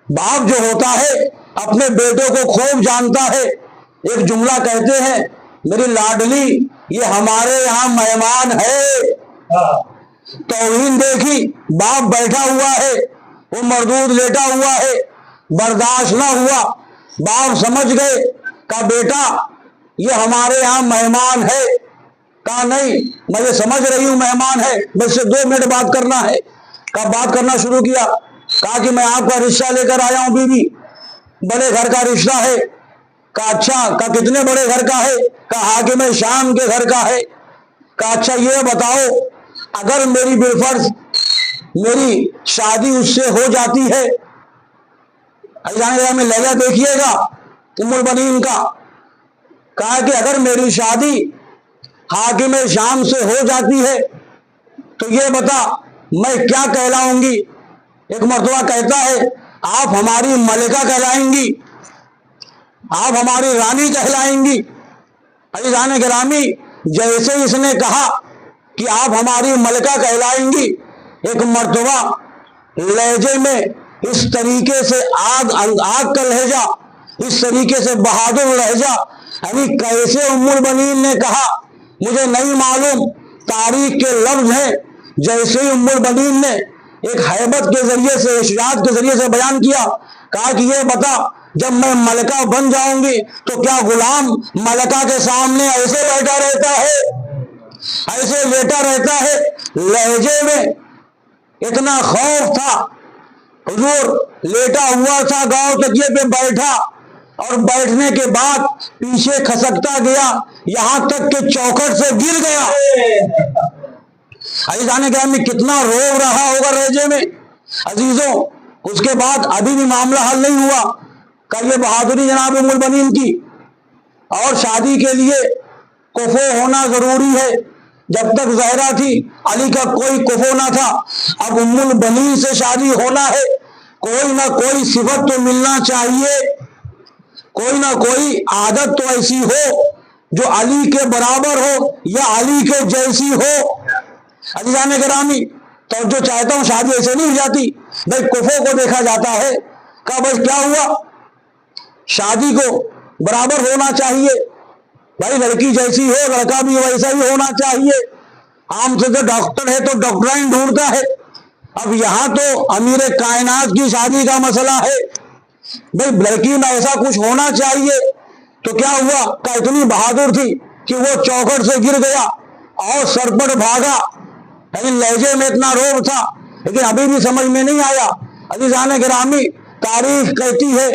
باپ جو ہوتا ہے اپنے بیٹوں کو خوب جانتا ہے۔ ایک جملہ کہتے ہیں، میری لاڈلی یہ ہمارے یہاں مہمان ہے۔ توہین دیکھی، باپ بیٹھا ہوا ہے، وہ مردود لیٹا ہوا ہے، برداشت نہ ہوا، باپ سمجھ گئے، کہا بیٹا یہ ہمارے یہاں مہمان ہے، کہا نہیں میں یہ سمجھ رہی ہوں مہمان ہے، مجھ سے 2 منٹ بات کرنا ہے، کہا بات کرنا شروع کیا، کہا کہ میں آپ کا رشتہ لے کر آیا ہوں بیوی، بڑے گھر کا رشتہ ہے، کہا اچھا، کہا کتنے بڑے گھر کا ہے، کہا حاکم شام کے گھر کا ہے، کہا اچھا یہ بتاؤ اگر میری بالفرض میری شادی اس سے ہو جاتی ہے، میں لہجہ دیکھیے گا ام البنین کا، کہا کہ اگر میری شادی حاکم شام سے ہو جاتی ہے تو یہ بتا میں کیا کہلاؤں گی؟ ایک مرتبہ کہتا ہے آپ ہماری ملکہ کہلائیں گی، آپ ہماری رانی کہلائیں گی۔ عزیزان گرامی، جیسے اس نے کہا کہ آپ ہماری ملکہ کہلائیں گی، ایک مرتبہ لہجے میں اس طریقے سے آگ کا لہجہ، اس طریقے سے بہادر لہجہ، یعنی کیسے ام البنین نے کہا مجھے نہیں معلوم، تاریخ کے لفظ ہیں، جیسے ہی ام البنین نے ایک ہیبت کے ذریعے سے، شجاعت کے ذریعے سے بیان کیا، کہا کہ یہ بتا جب میں ملکہ بن جاؤں گی تو کیا غلام ملکہ کے سامنے ایسے بیٹھا رہتا ہے، ایسے لیٹا رہتا ہے؟ لہجے میں اتنا خوف تھا، حضور لیٹا ہوا تھا، گاؤں تکیے پہ بیٹھا، اور بیٹھنے کے بعد پیچھے کھسکتا گیا، یہاں تک کہ چوکھٹ سے گر گیا۔ عزیزان گرامی کتنا روب رہا ہوگا لہجے میں۔ عزیزوں اس کے بعد ابھی بھی معاملہ حل نہیں ہوا، کہ یہ بہادری جناب ام البنین کی، اور شادی کے لیے کفو ہونا ضروری ہے، جب تک زہرا تھی علی کا کوئی کفو نہ تھا، اب ام البنین سے شادی ہونا ہے، کوئی نہ کوئی صفت تو ملنا چاہیے، کوئی نہ کوئی عادت تو ایسی ہو جو علی کے برابر ہو یا علی کے جیسی ہو۔ عزیزان گرامی تو جو چاہتا ہوں شادی ایسے نہیں ہو جاتی، بھائی کفو کو دیکھا جاتا ہے، کہا بس کیا ہوا، شادی کو برابر ہونا چاہیے، بھائی لڑکی جیسی ہو لڑکا بھی ویسا ہی ہونا چاہیے۔ عام سے تو ڈاکٹر ہے تو ڈاکٹرائن ڈھونڈتا ہے، اب یہاں تو امیر کائنات کی شادی کا مسئلہ ہے، بھائی لڑکی میں ایسا کچھ ہونا چاہیے۔ تو کیا ہوا کہ اتنی بہادر تھی کہ وہ چوکھٹ سے گر گیا اور سرپٹ بھاگا، لیکن لہجے میں اتنا روب تھا، لیکن ابھی بھی سمجھ میں نہیں آیا۔ عزیزان گرامی تاریخ کہتی ہے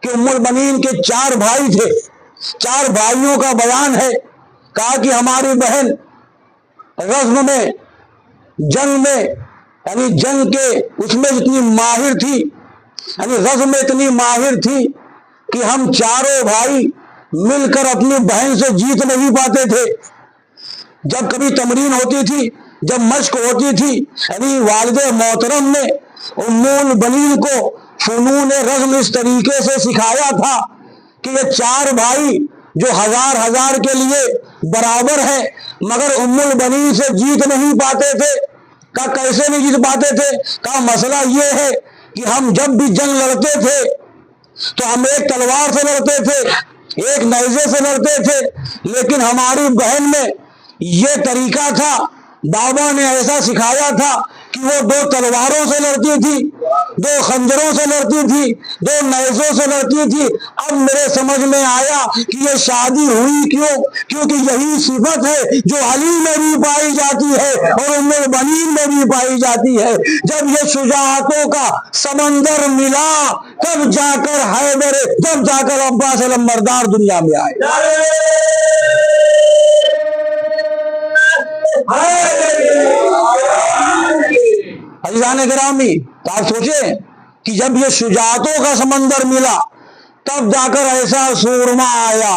کہ ام البنین کے 4 بھائی تھے، 4 بھائیوں کا بیان ہے، کہا کہ ہماری بہن رزم میں، جنگ میں، یعنی جنگ کے اس میں اتنی ماہر تھی، یعنی رزم میں اتنی ماہر تھی کہ ہم چاروں بھائی مل کر اپنی بہن سے جیت نہیں پاتے تھے۔ جب کبھی تمرین ہوتی تھی، جب مشق ہوتی تھی، یعنی والد محترم نے ام البنین کو فنون رزم اس طریقے سے سکھایا تھا کہ یہ 4 بھائی جو ہزار کے لیے برابر ہیں، مگر ام البنین سے جیت نہیں پاتے تھے۔ کہا کیسے نہیں جیت پاتے تھے؟ کہا مسئلہ یہ ہے کہ ہم جب بھی جنگ لڑتے تھے تو ہم ایک تلوار سے لڑتے تھے، ایک نیزے سے لڑتے تھے، لیکن ہماری بہن میں یہ طریقہ تھا، بابا نے ایسا سکھایا تھا کہ وہ 2 تلواروں سے لڑتی تھی، 2 خنجروں سے لڑتی تھی، 2 نیزوں سے لڑتی تھی۔ اب میرے سمجھ میں آیا کہ یہ شادی ہوئی کیوں، کیونکہ یہی صفت ہے جو علی میں بھی پائی جاتی ہے اور ام البنین میں بھی پائی جاتی ہے۔ جب یہ شجاعتوں کا سمندر ملا تب جا کر حیدر، جب جا کر عباس علمبردار دنیا میں آئے۔ عزیزان گرامی تو آپ سوچیں کہ جب یہ شجاعتوں کا سمندر ملا تب جا کر ایسا سورما آیا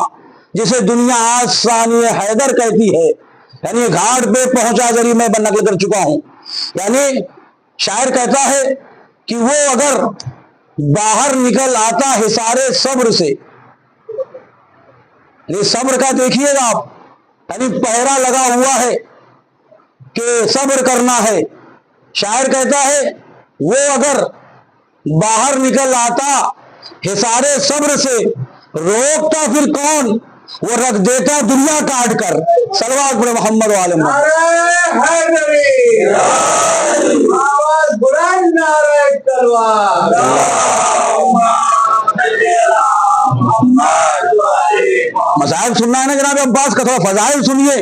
جسے دنیا آج ثانی حیدر کہتی ہے، یعنی گھاٹ پہ پہنچا جری میں نقل کر چکا ہوں۔ یعنی شاعر کہتا ہے کہ وہ اگر باہر نکل آتا حصار صبر سے، یعنی صبر کا دیکھیے گا آپ، یعنی پہرا لگا ہوا ہے کہ صبر کرنا ہے۔ شاعر کہتا ہے وہ اگر باہر نکل آتا حصار صبر سے، روکتا پھر کون، وہ رکھ دیتا دنیا کاٹ کر۔ صلوات پر محمد و آل محمد۔ آواز بلند، نعرہ تلوار۔ فضائل سننا ہے نا جناب عباس کا، تھوڑا فضائل سنیے.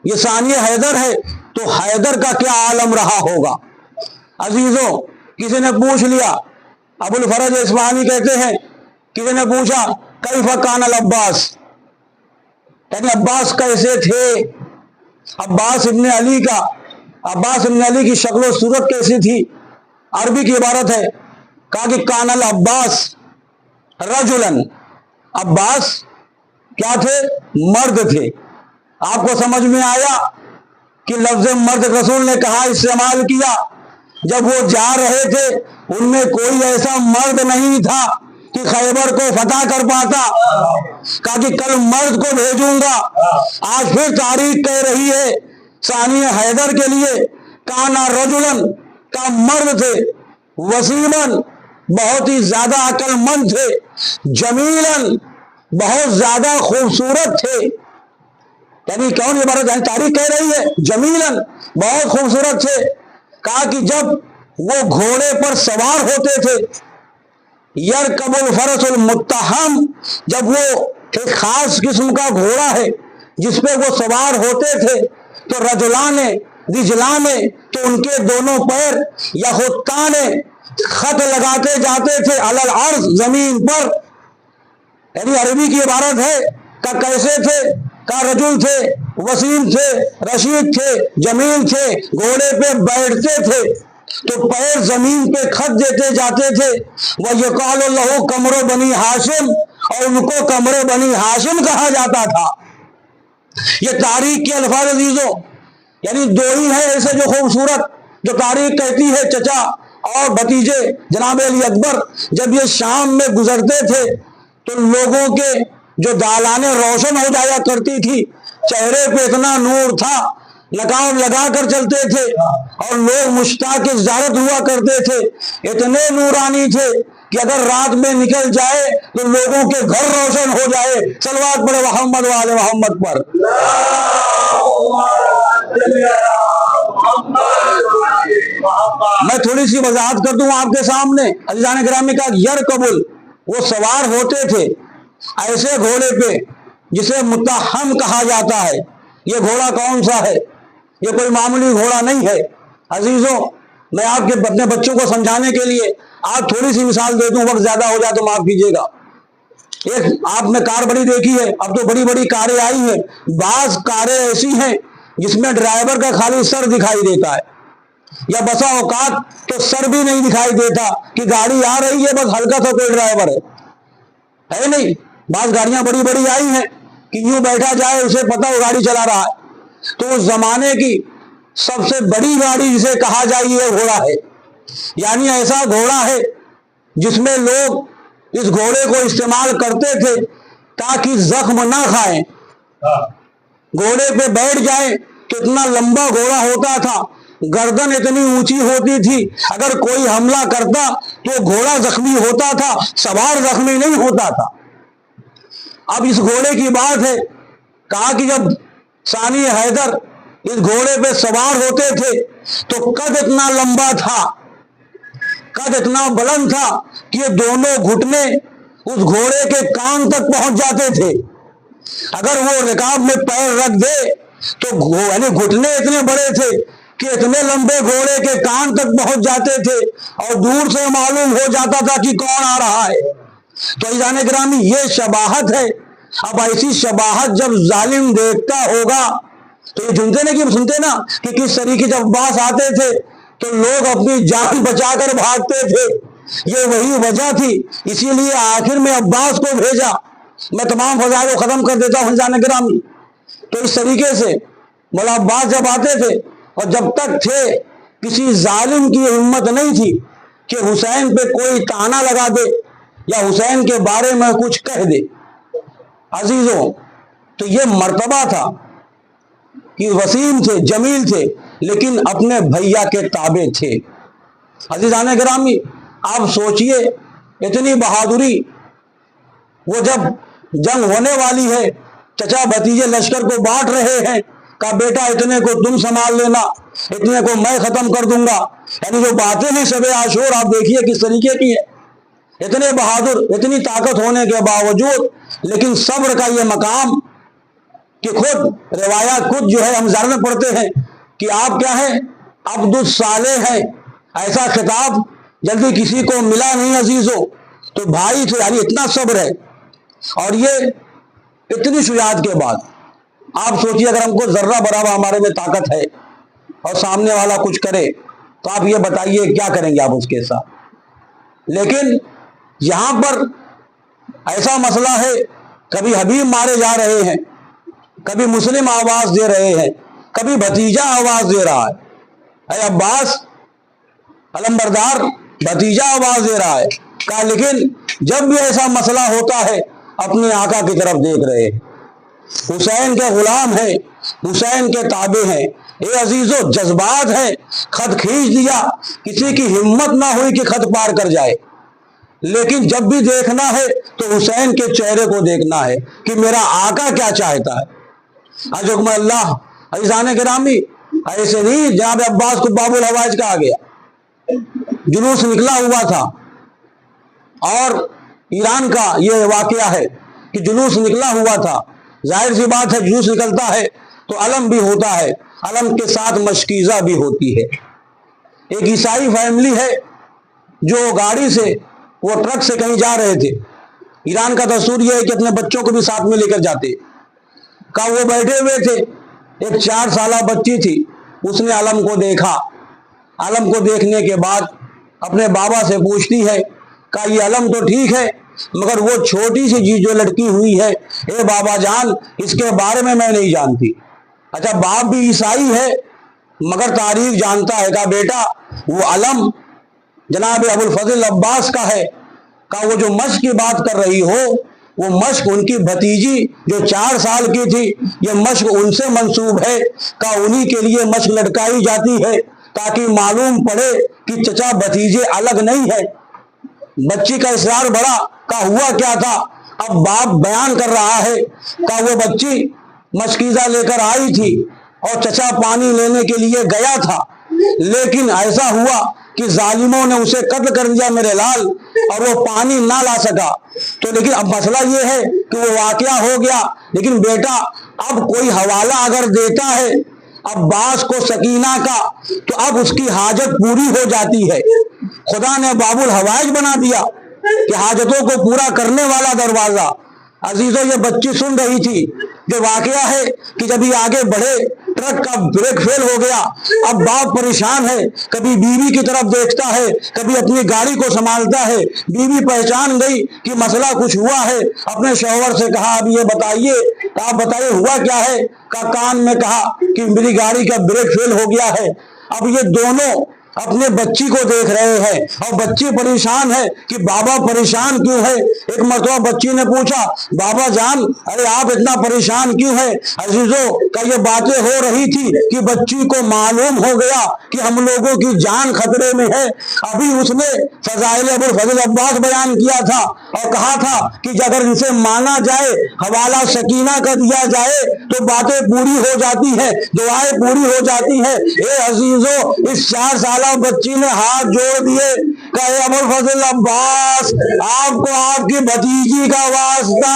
یہ ثانی حیدر ہے تو حیدر کا کیا عالم رہا ہوگا. عزیزوں کسی نے پوچھ لیا، ابو الفرج اصفہانی کہتے ہیں کسی نے پوچھا کیف کان العباس، یعنی عباس کیسے تھے، عباس ابن علی کی شکل و صورت کیسی تھی. عربی کی عبارت ہے، کہا کہ کان العباس رجلن، عباس کیا تھے، مرد تھے. آپ کو سمجھ میں آیا کہ لفظ مرد رسول نے کہا استعمال کیا، جب وہ جا رہے تھے ان میں کوئی ایسا مرد نہیں تھا کہ خیبر کو فتح کر پاتا. کہا کہ کل مرد کو بھیجوں گا. آج پھر تاریخ کہہ رہی ہے ثانی حیدر کے لیے کانا رجلن کا مرد تھے، وسیمن بہت ہی زیادہ عقل مند تھے، جمیلن بہت زیادہ خوبصورت تھے. یعنی کون یہ بات تاریخ کہہ رہی ہے، جمیلن بہت خوبصورت تھے. کہا کہ جب وہ گھوڑے پر سوار ہوتے تھے، یرکب الفرس المتحم، جب وہ ایک خاص قسم کا گھوڑا ہے جس پہ وہ سوار ہوتے تھے، تو رجلان رجلان، تو ان کے دونوں پیر یخطان خط لگاتے جاتے تھے علی الارض، زمین پر. یعنی عربی کی عبارت ہے کہ کیسے تھے، کہ رجل تھے، وسیم تھے، رشید تھے، جمیل تھے، گھوڑے پہ بیٹھتے تھے تو پیر زمین پہ خط دیتے جاتے تھے. وَيُقَالُ لَهُ قَمْرُ بنی ہاشم، اور ان کو قمر بنی ہاشم کہا جاتا تھا. یہ تاریخ کے الفاظ عزیزوں، یعنی دو ہی ہیں ایسے جو خوبصورت، جو تاریخ کہتی ہے چچا اور بھتیجے جناب علی اکبر جب یہ شام میں گزرتے تھے تو لوگوں کے جو دالانیں روشن ہو جایا کرتی تھی، چہرے پہ اتنا نور تھا، نقاب لگا کر چلتے تھے اور لوگ مشتاق زیارت ہوا کرتے تھے. اتنے نورانی تھے کہ اگر رات میں نکل جائے تو لوگوں کے گھر روشن ہو جائے. صلوات پڑھے محمد وآل محمد پر. میں تھوڑی سی وضاحت کر دوں آپ کے سامنے. عزیزان گرامی کا یرکبل، وہ سوار ہوتے تھے ایسے گھوڑے پہ جسے متحم کہا جاتا ہے. یہ گھوڑا کون سا ہے؟ یہ کوئی معمولی گھوڑا نہیں ہے. عزیزوں میں آپ کے اپنے بچوں کو سمجھانے کے لیے آپ تھوڑی سی مثال دے دوں، وقت زیادہ ہو جائے تو معاف کیجیے گا. ایک آپ نے کار بڑی دیکھی ہے، اب تو بڑی بڑی کاریں آئی ہیں. بعض کاریں ایسی ہیں جس میں ڈرائیور کا خالی سر دکھائی دیتا ہے، یا بسا اوقات تو سر بھی نہیں دکھائی دیتا کہ گاڑی آ رہی ہے، بس ہلکا سا کوئی ڈرائیور ہے نہیں. بعض گاڑیاں بڑی بڑی آئی ہیں کہ یوں بیٹھا جائے اسے پتہ وہ گاڑی چلا رہا ہے. تو اس زمانے کی سب سے بڑی گاڑی جسے کہا جائے یہ گھوڑا ہے. یعنی ایسا گھوڑا ہے جس میں لوگ اس گھوڑے کو استعمال کرتے تھے تاکہ زخم نہ کھائیں. گھوڑے پہ بیٹھ جائیں. کتنا لمبا گھوڑا ہوتا تھا، گردن اتنی اونچی ہوتی تھی، اگر کوئی حملہ کرتا تو گھوڑا زخمی ہوتا تھا، سوار زخمی نہیں ہوتا تھا. اب اس گھوڑے کی بات ہے، کہا کہ جب ثانی حیدر اس گھوڑے پہ سوار ہوتے تھے تو قد اتنا لمبا تھا، قد اتنا بلند تھا کہ یہ دونوں گھٹنے اس گھوڑے کے کان تک پہنچ جاتے تھے. اگر وہ رکاب میں پیر رکھ دے تو یعنی گھٹنے اتنے بڑے تھے کہ اتنے لمبے گھوڑے کے کان تک پہنچ جاتے تھے اور دور سے معلوم ہو جاتا تھا کہ کون آ رہا ہے. تو عزیزان گرامی یہ شباہت ہے. اب ایسی شباہت جب ظالم دیکھتا ہوگا تو یہ سنتے نا کہ کس طریقے جب عباس آتے تھے تو لوگ اپنی جان بچا کر بھاگتے تھے. یہ وہی وجہ تھی، اسی لیے آخر میں عباس کو بھیجا. میں تمام فضائل کو ختم کر دیتا ہوں عزیزان گرامی. تو اس طریقے سے مولا عباس جب آتے تھے اور جب تک تھے کسی ظالم کی ہمت نہیں تھی کہ حسین پہ کوئی تانا لگا دے یا حسین کے بارے میں کچھ کہہ دے. عزیزوں تو یہ مرتبہ تھا کہ وسیم تھے، جمیل تھے، لیکن اپنے بھیا کے تابع تھے. عزیزان گرامی آپ سوچئے اتنی بہادری. وہ جب جنگ ہونے والی ہے، چچا بھتیجے لشکر کو بانٹ رہے ہیں، کہا بیٹا اتنے کو تم سنبھال لینا، اتنے کو میں ختم کر دوں گا. یعنی جو باتیں ہیں شب عاشور آپ دیکھیے کس طریقے کی ہے. اتنے بہادر، اتنی طاقت ہونے کے باوجود لیکن صبر کا یہ مقام کہ خود روایات خود جو ہے ہم زیادہ میں پڑھتے ہیں کہ آپ کیا ہیں، عبد الصالح ہیں، ایسا خطاب جلدی کسی کو ملا نہیں عزیزو، تو بھائی تھے، یعنی اتنا صبر ہے، اور یہ اتنی شجاعت کے بعد آپ سوچیے اگر ہم کو ذرہ برابر ہمارے میں طاقت ہے اور سامنے والا کچھ کرے تو آپ یہ بتائیے کیا کریں گے آپ اس کے ساتھ۔ لیکن یہاں پر ایسا مسئلہ ہے، کبھی حبیب مارے جا رہے ہیں، کبھی مسلم آواز دے رہے ہیں، کبھی بھتیجا آواز دے رہا ہے، اے عباس علمبردار بھتیجا آواز دے رہا ہے، کہا لیکن جب بھی ایسا مسئلہ ہوتا ہے اپنے آقا کی طرف دیکھ رہے ہیں، حسین کے غلام ہیں، حسین کے تابع ہیں، اے عزیزو جذبات ہیں، خط کھینچ دیا، کسی کی ہمت نہ ہوئی کہ خط پار کر جائے، لیکن جب بھی دیکھنا ہے تو حسین کے چہرے کو دیکھنا ہے کہ میرا آقا کیا چاہتا ہے۔ حکم اللہ عزیزان گرامی، ایسے نہیں جناب عباس کو باب الحوائج کہا گیا، جلوس نکلا ہوا تھا، اور ایران کا یہ واقعہ ہے کہ جلوس نکلا ہوا تھا، ظاہر سی بات ہے جلوس نکلتا ہے تو علم بھی ہوتا ہے، علم کے ساتھ مشکیزہ بھی ہوتی ہے۔ ایک عیسائی فیملی ہے جو گاڑی سے وہ ٹرک سے کہیں جا رہے تھے، ایران کا دستور یہ ہے کہ اپنے بچوں کو بھی ساتھ میں لے کر جاتے، کہا وہ بیٹھے ہوئے تھے، ایک 4 سالہ بچی تھی، اس نے علم کو دیکھا، علم کو دیکھنے کے بعد اپنے بابا سے پوچھتی ہے، کہا یہ علم تو ٹھیک ہے مگر وہ چھوٹی سی چیز جو لٹکی ہوئی ہے، اے بابا جان اس کے بارے میں نہیں جانتی۔ اچھا باپ بھی عیسائی ہے مگر تاریخ جانتا ہے، کہا بیٹا وہ علم جناب ابو الفضل عباس کا ہے، کہا وہ جو مشق کی بات کر رہی ہو وہ مشق ان کی بھتیجی جو 4 سال کی تھی، یہ مشق ان سے منسوب ہے، کہا انہی کے لیے مشق لٹکائی جاتی ہے تاکہ معلوم پڑے کہ چچا بھتیجے الگ نہیں ہے۔ بچی کا اصرار بڑا، کہا ہوا کیا تھا؟ اب باپ بیان کر رہا ہے، کہا وہ بچی مشکیزہ لے کر آئی تھی اور چچا پانی لینے کے لیے گیا تھا، لیکن ایسا ہوا کہ ظالموں نے اسے قتل کر دیا میرے لال، اور وہ پانی نہ لا سکا، تو لیکن اب مسئلہ یہ ہے کہ وہ واقعہ ہو گیا، لیکن بیٹا اب کوئی حوالہ اگر دیتا ہے عباس کو سکینہ کا تو اب اس کی حاجت پوری ہو جاتی ہے۔ خدا نے باب الحوائج بنا دیا کہ حاجتوں کو پورا کرنے والا دروازہ۔ عزیزو یہ بچی سن رہی تھی، جو واقعہ ہے کہ جب یہ آگے بڑھے ٹرک کا بریک فیل ہو گیا، اب باپ پریشان ہے، کبھی بیوی کی طرف دیکھتا ہے، کبھی اپنی گاڑی کو سنبھالتا ہے، بیوی پہچان گئی کہ مسئلہ کچھ ہوا ہے، اپنے شوہر سے کہا اب یہ بتائیے، آپ بتائیے ہوا کیا ہے؟ کان میں کہا کہ میری گاڑی کا بریک فیل ہو گیا ہے۔ اب یہ دونوں اپنے بچی کو دیکھ رہے ہیں اور بچی پریشان ہے کہ بابا پریشان کیوں ہے۔ ایک مرتبہ بچی نے پوچھا بابا جان ارے آپ اتنا پریشان کیوں ہے؟ عزیزو کہ یہ باتیں ہو رہی تھی کہ بچی کو معلوم ہو گیا کہ ہم لوگوں کی جان خطرے میں ہے۔ ابھی اس نے فضائل ابو الفضل عباس بیان کیا تھا اور کہا تھا کہ اگر ان سے مانا جائے، حوالہ سکینہ کا دیا جائے تو باتیں پوری ہو جاتی ہیں، دعائیں پوری ہو جاتی ہیں۔ اے عزیزو اس 4 سالہ بچی نے ہاتھ جوڑ دیے، کہے ابو الفضل عباس آپ کو آپ کی بھتیجی کا واسطہ،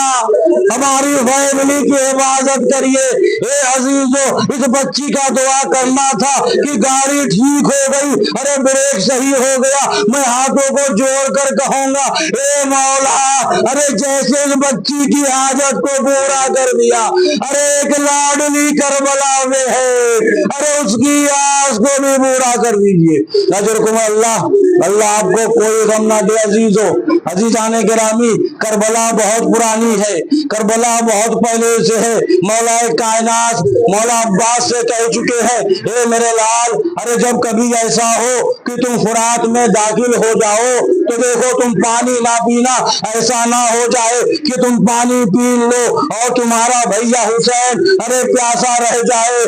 ہماری فیملی کی حفاظت کریے۔ اے عزیزو اس بچی کا دعا کرنا تھا کہ گاڑی ٹھیک ہو گئی، ارے بریک صحیح ہو گیا، میں ہاتھوں کو جوڑ کر کہوں گا اے مولا ارے جیسے اس بچی کی حاجت کو پورا کر دیا، ارے ایک لاڈلی کربلا میں ہے، ارے اس کی آس کو بھی پورا کر دیجیے۔ اجرکم اللہ، اللہ آپ کو کوئی غم نہ دے عزیزو۔ عزیزان گرامی کربلا بہت پرانی ہے، کربلا بہت پہلے سے ہے، مولا کائنات مولا عباس سے کہہ چکے ہیں اے میرے لال ارے جب کبھی ایسا ہو کہ تم فرات میں داخل ہو جاؤ تو دیکھو تم پانی نہ پینا، ایسا نہ ہو جائے کہ تم پانی پی لو اور تمہارا بھیا حسین ارے پیاسا رہ جائے۔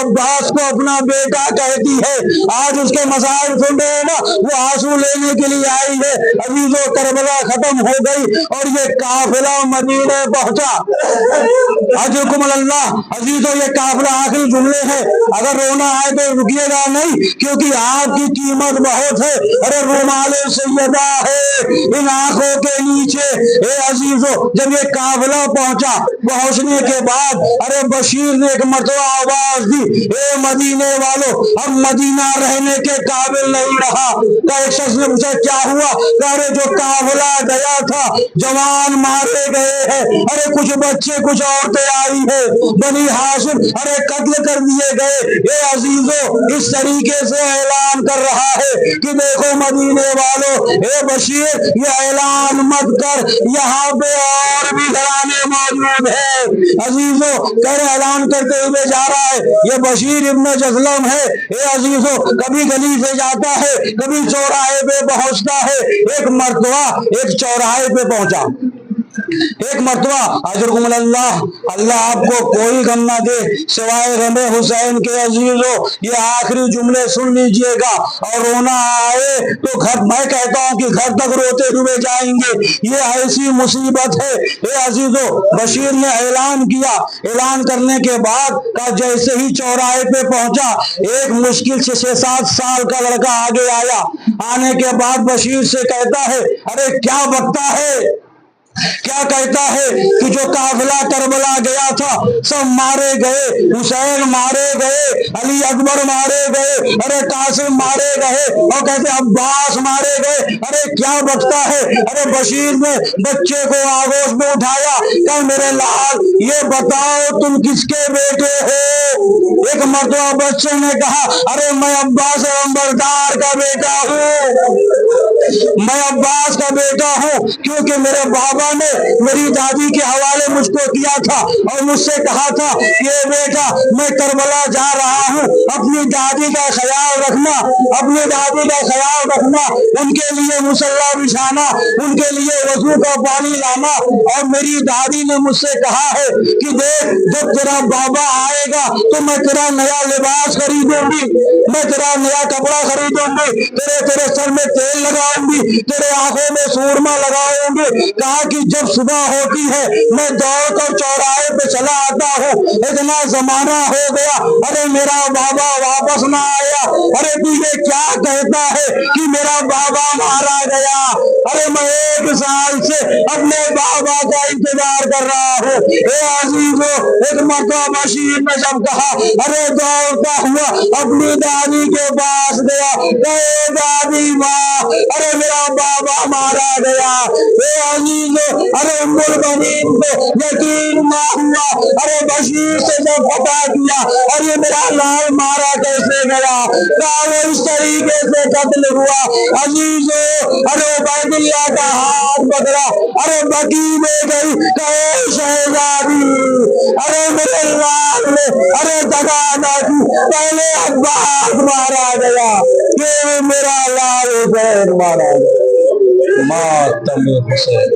عباس کو اپنا بیٹا کہتی ہے، آج اس کے مسائل سن رہے ہیں نا، وہ آنسو لینے کے لیے آئی ہے۔ عزیزو کربلا ختم ہو گئی اور یہ قافلہ مدینے پہنچا۔ اجرکم اللہ۔ عزیزو یہ قافلہ آخری جملے ہیں، اگر رونا آئے تو رکیے گا نہیں، کیونکہ آپ کی قیمت بہت ہے۔ ارے رومال سیدہ ہے ان آنکھوں کے نیچے۔ اے عزیزو جب یہ قافلہ پہنچا، پہنچنے کے بعد ارے بشیر نے ایک مرتبہ آواز دی، اے مدینے والو اب مدینہ رہنے کے قابل نہیں رہا۔ کہ ایک شخص نے پوچھا کیا ہوا؟ کہ ارے جو قافلہ گیا تھا جوان مارے گئے ہیں، ارے کچھ بچے کچھ عورتیں آئی ہیں، بنی ہاشم ارے قتل کر دیے گئے۔ اے عزیزو اس طریقے سے اعلان کر رہا ہے کہ دیکھو مدینے والو، اے بشیر یہ اعلان مت کر، یہاں پہ اور بھی گھرانے موجود ہیں۔ عزیزو کہہ اعلان کرتے ہوئے جا رہا ہے، یہ بشیر ابن جزلم ہے۔ اے عزیزو کبھی گلی سے جاتا ہے، کبھی چوراہے پہ پہنچتا ہے۔ ایک مرتبہ ایک چوراہے پہ پہنچا، ایک مرتبہ اجرکم اللہ، اللہ آپ کو کوئی غم نہ دے سوائے غم حسین کے۔ عزیزو یہ آخری جملے سن لیجئے گا، اور رونا آئے تو گھر، میں کہتا ہوں کہ گھر تک روتے ہوئے جائیں گے، یہ ایسی مصیبت ہے۔ اے عزیزو بشیر نے اعلان کیا، اعلان کرنے کے بعد جیسے ہی چوراہے پہ پہنچا، ایک مشکل سے 6-7 سال کا لڑکا آگے آیا۔ آنے کے بعد بشیر سے کہتا ہے ارے کیا بکتا ہے، کیا کہتا ہے کہ جو قافلہ کربلا گیا تھا سب مارے گئے، حسین مارے گئے، علی اکبر مارے گئے، ارے قاسم مارے گئے، اور کہتے عباس مارے گئے، ارے کیا بکتا ہے۔ ارے بشیر نے بچے کو آغوش میں اٹھایا کہ میرے لال یہ بتاؤ تم کس کے بیٹے ہو؟ ایک مرتبہ بچے نے کہا ارے میں عباس نمبردار کا بیٹا ہوں، میں عباس کا بیٹا ہوں، کیونکہ میرے بابا نے میری دادی کے حوالے مجھ کو کیا تھا اور مجھ سے کہا تھا کہ بیٹا میں کربلا جا رہا ہوں، اپنی دادی کا خیال رکھنا، اپنی دادی کا خیال رکھنا، ان کے لیے مصلی بچھانا، ان کے لیے وضو کا پانی لانا۔ اور میری دادی نے مجھ سے کہا ہے کہ دیکھ جب تیرا بابا آئے گا تو میں تیرا نیا لباس خریدوں گی، میں تیرا نیا کپڑا خریدوں گی، تیرے سر میں تیل لگاؤں گی، تیرے آنکھوں میں سورما لگاؤں گی۔ کہا کہ جب صبح ہوتی ہے میں دوڑ کر چوراہے پہ چلا آتا ہوں، اتنا زمانہ ہو گیا ارے میرا بابا واپس نہ آیا، ارے تو یہ کیا کہتا ہے کہ میرا بابا مارا گیا؟ ارے میں 1 سال سے اپنے بابا کا انتظار کر رہا ہوں۔ اے عزیزو ایک مرتبہ بشیر نے جب کہا ارے دوڑتا ہوا اپنی دادی کے پاس گیا، اے دادی ماں ارے میرا بابا مارا گیا۔ اے عزیزو ارے ام البنین کو یقین نہ ہوا، ارے بشیر سے جب پتا کیا اور یہ میرا لال مارا کیسے گیا، وہ اس طریقے سے قتل ہوا۔ عزیزو ارے عبید اللہ کا ہاتھ پکڑا، ارے بقی میں گئی کہ اے شہزادی، ارے میرے لال نے ارے دگا نہ کی، پہلے عباس مارا گیا کہ میرا لال حسین مارا گیا۔ ماتم حسین۔